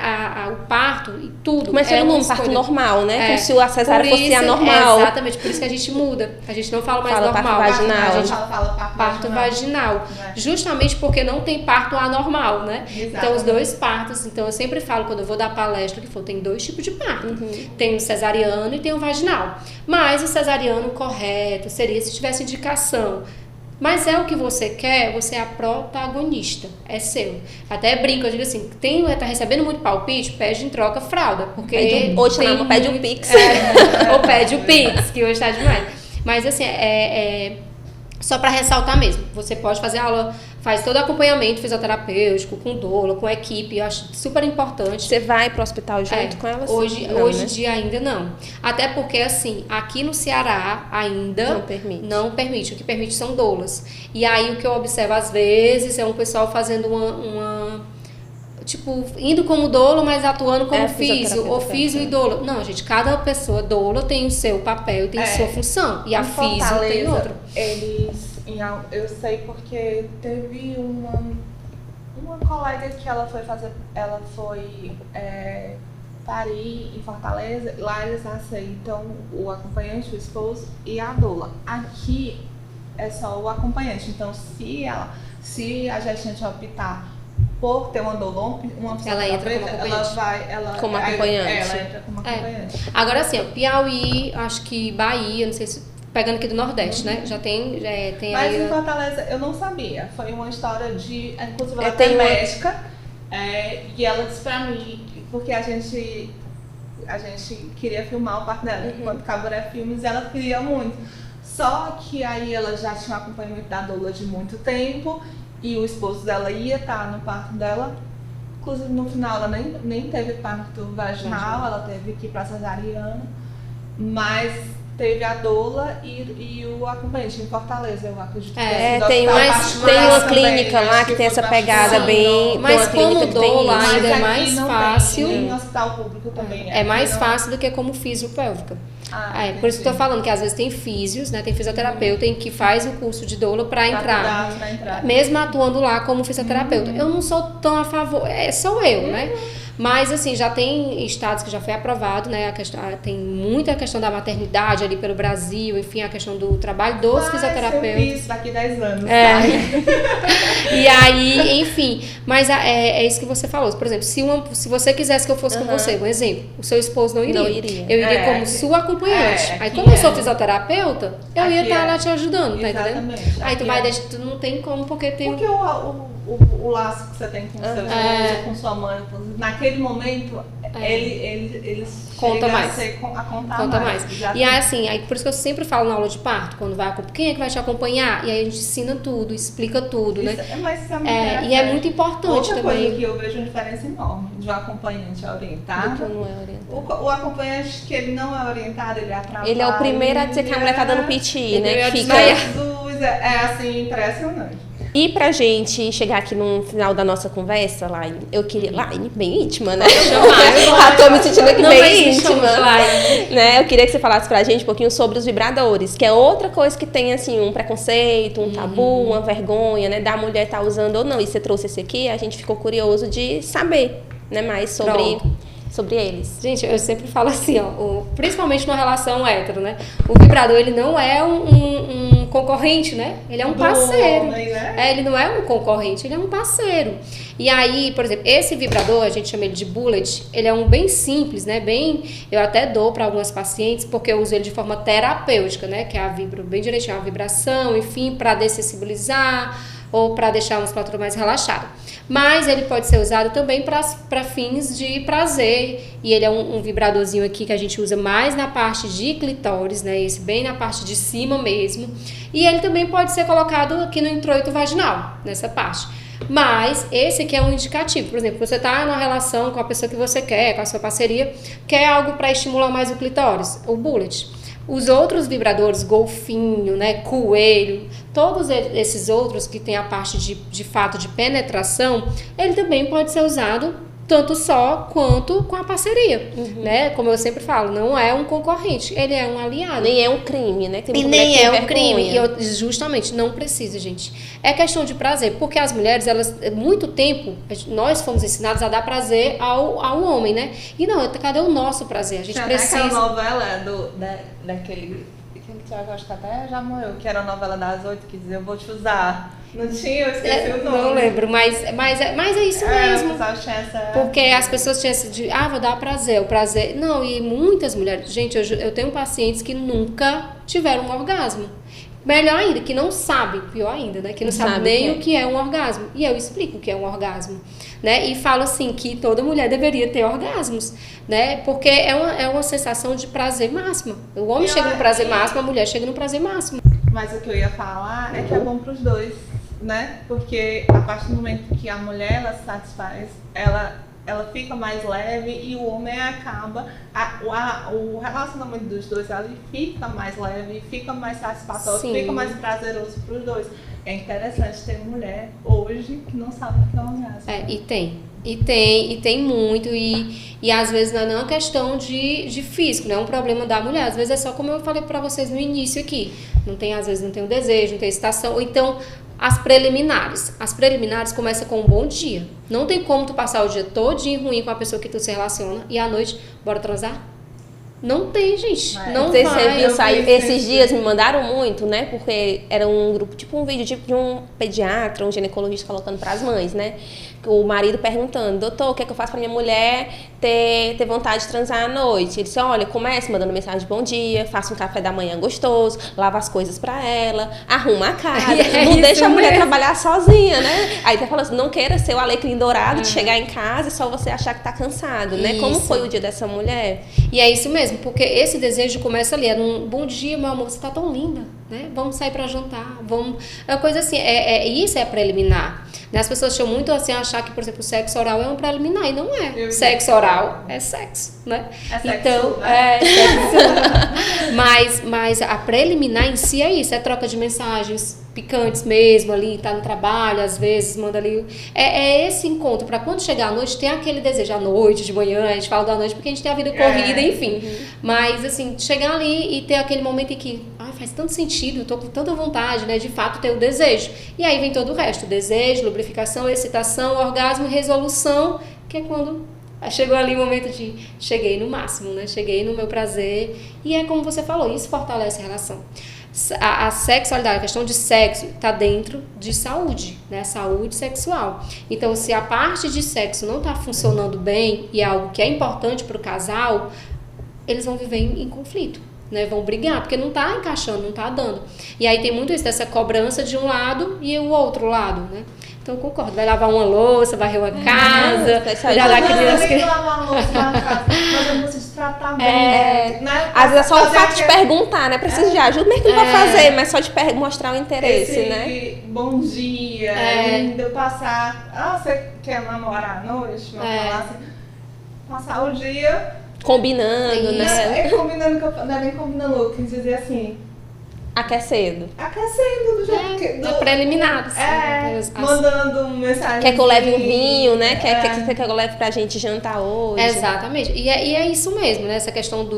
O parto e tudo. Mas é todo uma mundo parto escolha. normal, né? Como se a Por cesárea fosse isso, anormal. Exatamente, por isso que a gente muda. A gente não fala mais Fala normal. parto vaginal. A gente fala Parto vaginal. Né? Justamente porque não tem parto anormal, né? Exatamente. Então, os dois partos. Então, eu sempre falo, quando eu vou dar palestra, que tem 2 tipos de parto. Tem o cesariano e tem o vaginal. Mas o cesariano correto seria se tivesse indicação. Mas é o que você quer, você é a protagonista, é seu. Até brinco, eu digo assim, tá recebendo muito palpite, pede em troca fralda, porque Hoje tem não, pede o muito- Pix. ou pede o Pix, que hoje tá demais. Mas assim, só para ressaltar mesmo, você pode fazer aula, faz todo o acompanhamento fisioterapêutico, com doula, com equipe, eu acho super importante. Você vai pro hospital junto com elas? Hoje Não, em né? dia ainda não. Até porque, assim, aqui no Ceará ainda Não permite. O que permite são doulas. E aí o que eu observo às vezes é um pessoal fazendo uma tipo, indo como doula, mas atuando como físio, ou físio e doula. Não, gente, cada pessoa doula tem o seu papel e tem sua função. E a Em físio tem Fortaleza, outra. Eu sei porque teve uma colega que ela foi parir em Fortaleza, lá eles aceitam o acompanhante, o esposo e a doula. Aqui é só o acompanhante, então se a gestante optar por ter uma doula, Ela entra como acompanhante. Como acompanhante. Ela entra como acompanhante. Agora assim, ó, Piauí, acho que Bahia, não sei se pegando aqui do Nordeste, né? Já tem Mas aí. em Fortaleza eu não sabia. Foi uma história inclusive ela tem é uma- médica, e ela disse pra mim, porque a gente queria filmar o parto dela, enquanto Cabaré Filmes ela queria muito. Só que aí ela já tinha um acompanhamento da doula de muito tempo e o esposo dela ia estar no parto dela. Inclusive no final ela nem teve parto vaginal, ela teve que ir pra cesariana, mas teve a doula e o acompanhante em Fortaleza, eu acredito. Tem uma clínica lá que tem essa pegada bem... Mas tem uma clínica como que tem doula isso. ainda é mais fácil. Em hospital público também É mais fácil do que como fisiopélvica. Por isso que eu tô falando que às vezes tem físios, né? Tem fisioterapeuta em que faz o curso de doula pra entrar. Pra entrar. Mesmo atuando lá como fisioterapeuta. Eu não sou tão a favor, sou eu, né? Mas, assim, já tem estados que já foi aprovado, né? Tem muita questão da maternidade ali pelo Brasil, enfim, a questão do trabalho dos fisioterapeutas. Isso daqui 10 anos, E aí, enfim, mas é isso que você falou. Por exemplo, se você quisesse que eu fosse com você, um exemplo, o seu esposo não iria. Eu iria como sua acompanhante. Aí, como eu sou fisioterapeuta, eu ia estar lá te ajudando, tá entendendo? Aí tu não tem como, porque tem... Porque o laço que você tem com o seu esposo, com sua mãe, naquele momento, eles conta mais. A contar conta mais. E aí, assim, por isso que eu sempre falo na aula de parto, quando quem é que vai te acompanhar? E aí a gente ensina tudo, explica tudo, né? Mas isso e é muito importante outra também. Outra coisa que eu vejo uma diferença enorme de um acompanhante orientado. Do que não é orientado. O acompanhante que ele não é orientado, ele atrapalha. Ele é o primeiro a dizer que a mulher tá dando piti, né? Jesus, é assim, impressionante. E pra gente chegar aqui no final da nossa conversa, Laine, eu queria... Laine, bem íntima, né? Tô me sentindo aqui bem íntima. Né? Eu queria que você falasse pra gente um pouquinho sobre os vibradores, que é outra coisa que tem, assim, um preconceito, um tabu, uma vergonha, né? Da mulher estar usando ou não. E você trouxe esse aqui, a gente ficou curioso de saber, né? Mais sobre eles. Gente, eu sempre falo assim, ó, principalmente numa relação hétero, né? O vibrador, ele não é um concorrente, né? Ele é um parceiro. Homem, né? Ele não é um concorrente, ele é um parceiro. E aí, por exemplo, esse vibrador, a gente chama ele de bullet, ele é um bem simples, né? Eu até dou para algumas pacientes, porque eu uso ele de forma terapêutica, né? Que é a bem direitinho, a vibração, enfim, para dessensibilizar ou para deixar a musculatura mais relaxada. Mas ele pode ser usado também para fins de prazer, e ele é um vibradorzinho aqui que a gente usa mais na parte de clitóris, né, esse bem na parte de cima mesmo, e ele também pode ser colocado aqui no introito vaginal, nessa parte. Mas esse aqui é um indicativo. Por exemplo, você está numa relação com a pessoa que você quer, com a sua parceria, quer algo para estimular mais o clitóris, o bullet. Os outros vibradores, golfinho, né, coelho, todos esses outros que tem a parte de fato de penetração, ele também pode ser usado tanto só quanto com a parceria, né? Como eu sempre falo, não é um concorrente, ele é um aliado. Nem é um crime, né? E nem é um crime. E justamente, não precisa, gente. É questão de prazer, porque as mulheres, elas, muito tempo, nós fomos ensinados a dar prazer ao homem, né? E não, cadê o nosso prazer? A gente precisa... aquela novela daquele... que eu acho que até já morreu, que era a novela das 8, que dizia, eu vou te usar. Não tinha, eu esqueci o nome. Não lembro, mas é isso mesmo. Porque as pessoas tinham essa de, vou dar prazer, o prazer. Não, e muitas mulheres, gente, eu tenho pacientes que nunca tiveram um orgasmo. Melhor ainda, que não sabem, pior ainda, né? Que não sabem nem o que é um orgasmo. E eu explico o que é um orgasmo, né? E falo assim, que toda mulher deveria ter orgasmos, né? Porque é uma sensação de prazer máximo. O homem chega no prazer máximo, a mulher chega no prazer máximo. Mas o que eu ia falar é que é bom pros dois, né? Porque a partir do momento que a mulher, ela se satisfaz, ela fica mais leve e o homem acaba, o relacionamento dos dois ali fica mais leve, fica mais satisfatório, fica mais prazeroso para os dois. É interessante ter mulher hoje que não sabe o que é orgasmo. E tem muito, e às vezes não é uma questão de físico, não é um problema da mulher, às vezes é só como eu falei para vocês no início aqui, às vezes não tem o desejo, não tem excitação, ou então as preliminares começam com um bom dia. Não tem como tu passar o dia todinho ruim com a pessoa que tu se relaciona e à noite, bora transar? Não tem, gente. Não vai. Você viu, saiu, esses dias me mandaram muito, né? Porque era um grupo, tipo um vídeo de um pediatra, um ginecologista colocando para as mães, né? O marido perguntando, doutor, o que é que eu faço para minha mulher ter vontade de transar à noite? Ele disse, olha, comece mandando mensagem de bom dia, faça um café da manhã gostoso, lava as coisas para ela, arruma a casa, não deixa a mulher trabalhar sozinha, né? Aí ele falou assim, não queira ser o alecrim dourado de chegar em casa e só você achar que tá cansado, né? Como foi o dia dessa mulher? E é isso mesmo, porque esse desejo começa ali, é um bom dia, meu amor, você tá tão linda, né? Vamos sair para jantar, vamos... É uma coisa assim, isso é preliminar. As pessoas tinham muito assim, achar que, por exemplo, o sexo oral é um preliminar, e não é. Sexo oral é sexo, né? Então, é sexo. Mas a preliminar em si é isso, é troca de mensagens picantes mesmo ali, tá no trabalho, às vezes manda ali. É esse encontro, para quando chegar à noite, tem aquele desejo, à noite, de manhã, a gente fala da noite porque a gente tem a vida corrida, enfim. Mas, assim, chegar ali e ter aquele momento em que, faz tanto sentido, eu tô com tanta vontade, né, de fato ter o desejo. E aí vem todo o resto, desejo, lubrificação, excitação, orgasmo e resolução, que é quando Chegou ali o momento de... Cheguei no máximo, né? Cheguei no meu prazer. E é como você falou, isso fortalece a relação. A sexualidade, a questão de sexo, está dentro de saúde, né? Saúde sexual. Então, se a parte de sexo não está funcionando bem e é algo que é importante para o casal, eles vão viver em conflito, né? Vão brigar, porque não está encaixando, não está dando. E aí tem muito isso, dessa cobrança de um lado e o outro lado, né? Então, eu concordo. Vai lavar uma louça, varrer uma casa, cuidar da criança. Não lavar uma louça na casa, mas eu preciso se tratar bem. Né? Às vezes é só o fato de perguntar, né? Preciso de ajuda, mesmo que ele vai fazer, mas só de mostrar o interesse, né? Bom dia, lindo, passar... você quer namorar à noite? Vamos falar assim. Passar o dia... Combinando, né? Combinando, não é nem combinando, eu quis dizer assim... Aquecendo. Aquecendo do jeito que... preliminares. Mandando mensagem. Quer que eu leve um vinho, né? Quer que eu leve pra gente jantar hoje. Exatamente. E é isso mesmo, né? Essa questão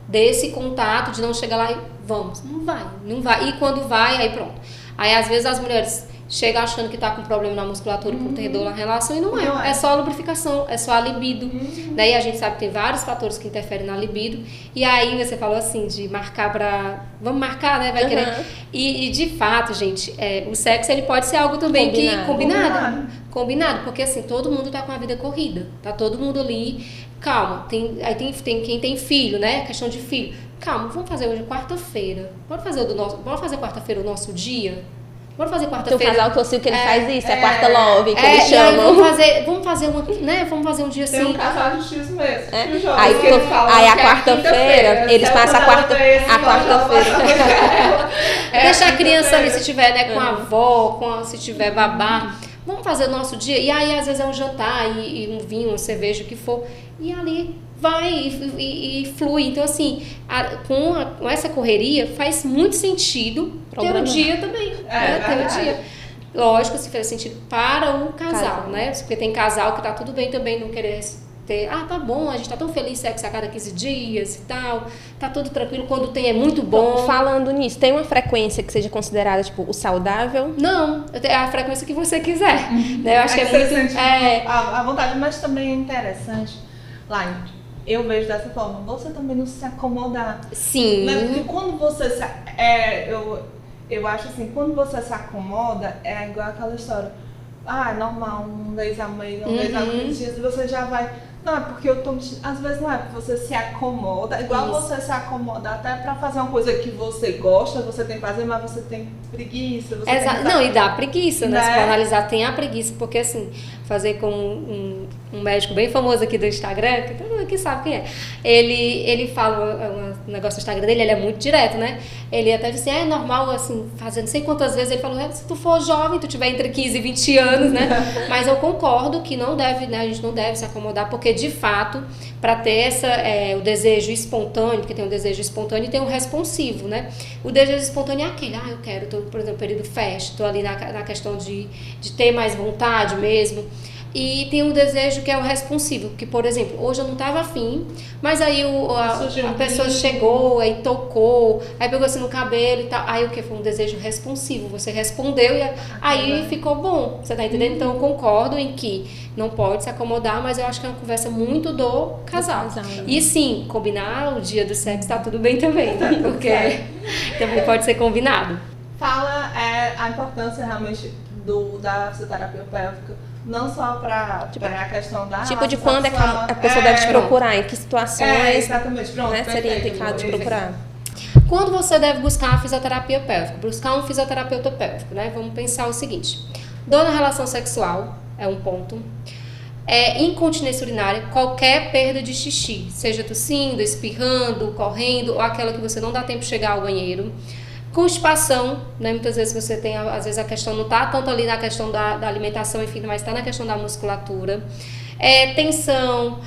desse contato, de não chegar lá e vamos. Não vai. E quando vai, aí pronto. Aí às vezes as mulheres chegam achando que tá com problema na musculatura por ter dor na relação e não é. É só a lubrificação, é só a libido. Daí a gente sabe que tem vários fatores que interferem na libido. E aí você falou assim, de marcar pra... Vamos marcar, né? Vai querer... E de fato, gente, o sexo ele pode ser algo também combinado. Porque assim, todo mundo tá com a vida corrida. Tá todo mundo ali. Calma, aí tem quem tem filho, né? Questão de filho. Calma, vamos fazer hoje quarta-feira. Bora fazer quarta-feira o nosso dia? Bora fazer quarta-feira. Tem um casal que eu sigo que ele faz isso, é quarta love, que eles chamam. Vamos fazer um dia assim. Tem um casal de X mesmo. Aí a quarta-feira, eles passam a quarta-feira. Deixa a criança ali, se tiver, né, com a avó, se tiver babá. Vamos fazer o nosso dia. E aí, às vezes, é um jantar e um vinho, uma cerveja, o que for. E ali vai e flui. Então, assim, com essa correria, faz muito sentido ter um dia também. Ter um dia. Lógico, se faz sentido para o casal, né? Porque tem casal que tá tudo bem também, não querer ter... tá bom, a gente tá tão feliz, sexo a cada 15 dias e tal. Tá tudo tranquilo, quando tem é muito bom. Falando nisso, tem uma frequência que seja considerada, tipo, o saudável? Não, é a frequência que você quiser. Né? Eu acho que é muito... A vontade, mas também é interessante, Laine, eu vejo dessa forma, você também não se acomodar. Sim. Né? Porque quando você se... eu acho assim, quando você se acomoda, é igual aquela história. É normal, um vez a mês, um vez a 15 dias, você já vai... Não, é porque eu tô... Às vezes não é porque você se acomoda, igual você se acomoda até pra fazer uma coisa que você gosta, você tem prazer, mas você tem preguiça. Não, e dá preguiça, né? Se for analisar, tem a preguiça, porque assim, fazer com um médico bem famoso aqui do Instagram, que todo mundo aqui sabe quem é, ele fala um negócio do Instagram dele, ele é muito direto, né? Ele até disse assim, é normal, assim, fazendo não sei quantas vezes, ele falou, se tu for jovem, tu tiver entre 15 e 20 anos, né? Mas eu concordo que não deve, né? A gente não deve se acomodar, porque de fato, para ter o desejo espontâneo, porque tem um desejo espontâneo e tem um responsivo, né? O desejo espontâneo é aquele, eu quero, tô, por exemplo, período fast, tô ali na questão de ter mais vontade mesmo. E tem um desejo que é o responsivo, que, por exemplo, hoje eu não estava afim, mas aí a pessoa chegou, aí tocou, aí pegou assim no cabelo e tal, aí o que? Foi um desejo responsivo, você respondeu e aí ficou bom, você tá entendendo? Então eu concordo em que não pode se acomodar, mas eu acho que é uma conversa muito do casal. E sim, combinar o dia do sexo tá tudo bem também, tá? Porque também pode ser combinado. Fala a importância realmente da fisioterapia pélvica, não só para a questão da tipo de quando é que a pessoa deve te procurar, em que situações exatamente, pronto, né, seria indicado de procurar. Quando você deve buscar a fisioterapia pélvica? Buscar um fisioterapeuta pélvico, né? Vamos pensar o seguinte, dor na relação sexual é um ponto, incontinência urinária, qualquer perda de xixi, seja tossindo, espirrando, correndo, ou aquela que você não dá tempo de chegar ao banheiro. Constipação, né? Muitas vezes você tem, às vezes a questão não está tanto ali na questão da alimentação, enfim, mas está na questão da musculatura. Tensão,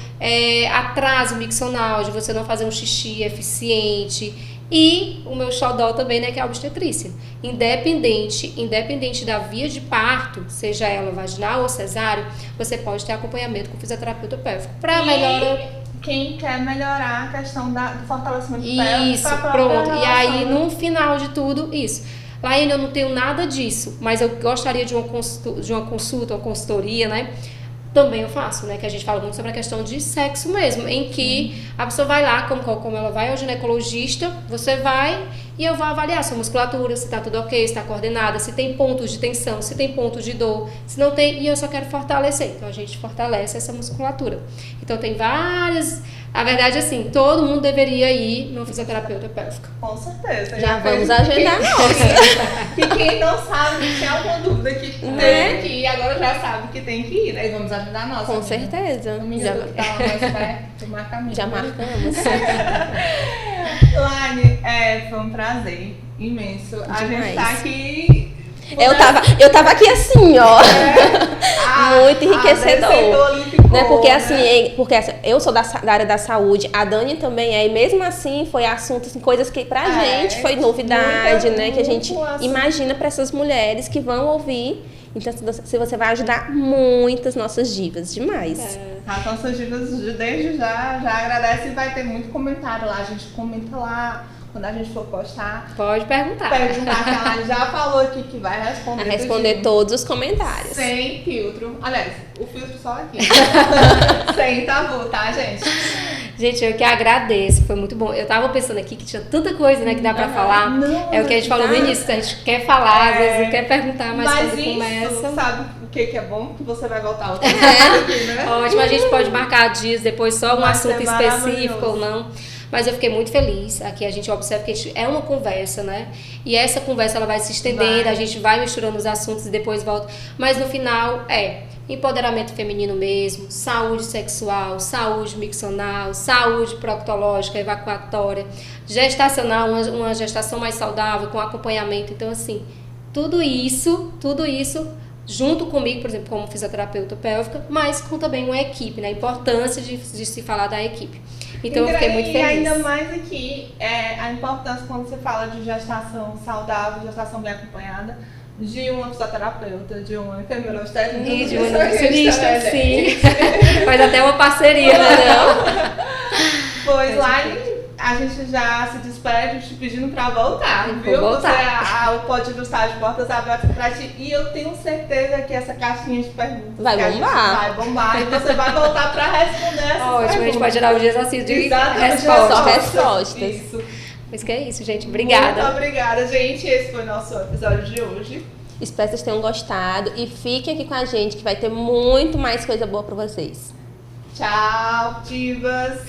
atraso miccional, de você não fazer um xixi eficiente. E o meu xodó também, né, que é a obstetrícia. Independente da via de parto, seja ela vaginal ou cesáreo, você pode ter acompanhamento com o fisioterapeuta pélvico para melhorar. Quem quer melhorar a questão do fortalecimento pélvico. Isso, pronto. E aí, no final de tudo, isso. Laine, eu não tenho nada disso, mas eu gostaria de uma consulta, uma consultoria, né? também eu faço, né? Que a gente fala muito sobre a questão de sexo mesmo, em que a pessoa vai lá, como ela vai ao ginecologista, você vai e eu vou avaliar sua musculatura, se tá tudo ok, se tá coordenada, se tem pontos de tensão, se tem pontos de dor, se não tem, e eu só quero fortalecer. Então a gente fortalece essa musculatura. Então tem várias. A verdade, assim, todo mundo deveria ir no fisioterapeuta pélvica. Com certeza. Já vamos agendar nossa. E quem não sabe, tinha alguma dúvida que tem que ir, agora já sabe que tem que ir, né? E vamos agendar nossa. Com certeza. Domingo que tá lá mais perto, marca mesmo. Já marcamos. Laine, foi um prazer imenso. A gente Demais. tá aqui. Eu tava aqui assim, ó. Muito enriquecedor. Né? Porque assim, eu sou da área da saúde, a Dani também é, e mesmo assim foi assunto, assim, coisas que pra gente foi novidade, né? Que a gente imagina pra essas mulheres que vão ouvir. Então, se você vai ajudar muitas nossas divas, demais. As nossas divas desde já agradece e vai ter muito comentário lá. A gente comenta lá. Quando a gente for postar, pode perguntar. Que a Laine já falou aqui que vai responder. Vai responder todos os comentários. Sem filtro. Aliás, o filtro só aqui. Sem tabu, tá, gente? Gente, eu que agradeço, foi muito bom. Eu tava pensando aqui que tinha tanta coisa, né, que dá pra falar. Não, é o que a gente falou no início, a gente quer falar, às vezes não quer perguntar, mas quando isso, começa... sabe o que é bom? Que você vai voltar outra vez aqui, né? Ótimo, a gente pode marcar dias depois só um Vai assunto ser específico ou não. Mas eu fiquei muito feliz. Aqui a gente observa que é uma conversa, né? E essa conversa ela vai se estendendo, a gente vai misturando os assuntos e depois volta. Mas no final empoderamento feminino mesmo, saúde sexual, saúde miccional, saúde proctológica, evacuatória, gestacional, uma gestação mais saudável, com acompanhamento. Então, assim, tudo isso junto comigo, por exemplo, como fisioterapeuta pélvica, mas com também uma equipe, né? A importância de se falar da equipe. Então, eu fiquei muito feliz. E ainda mais aqui, a importância quando você fala de gestação saudável, gestação bem acompanhada, de uma fisioterapeuta, de uma enfermeira obstétrica e de uma nutricionista, sim. Faz até uma parceria, né? Pois lá a gente já se despede te pedindo pra voltar, viu? Vou voltar. O Pode Ilustrar de portas abertas pra ti. E eu tenho certeza que essa caixinha de perguntas vai bombar. E você vai voltar pra responder essas perguntas. Ótimo, a gente pode tirar os dias assim de respostas. Isso. Mas que é isso, gente. Obrigada. Muito obrigada, gente. Esse foi o nosso episódio de hoje. Espero que vocês tenham gostado. E fiquem aqui com a gente, que vai ter muito mais coisa boa pra vocês. Tchau, divas!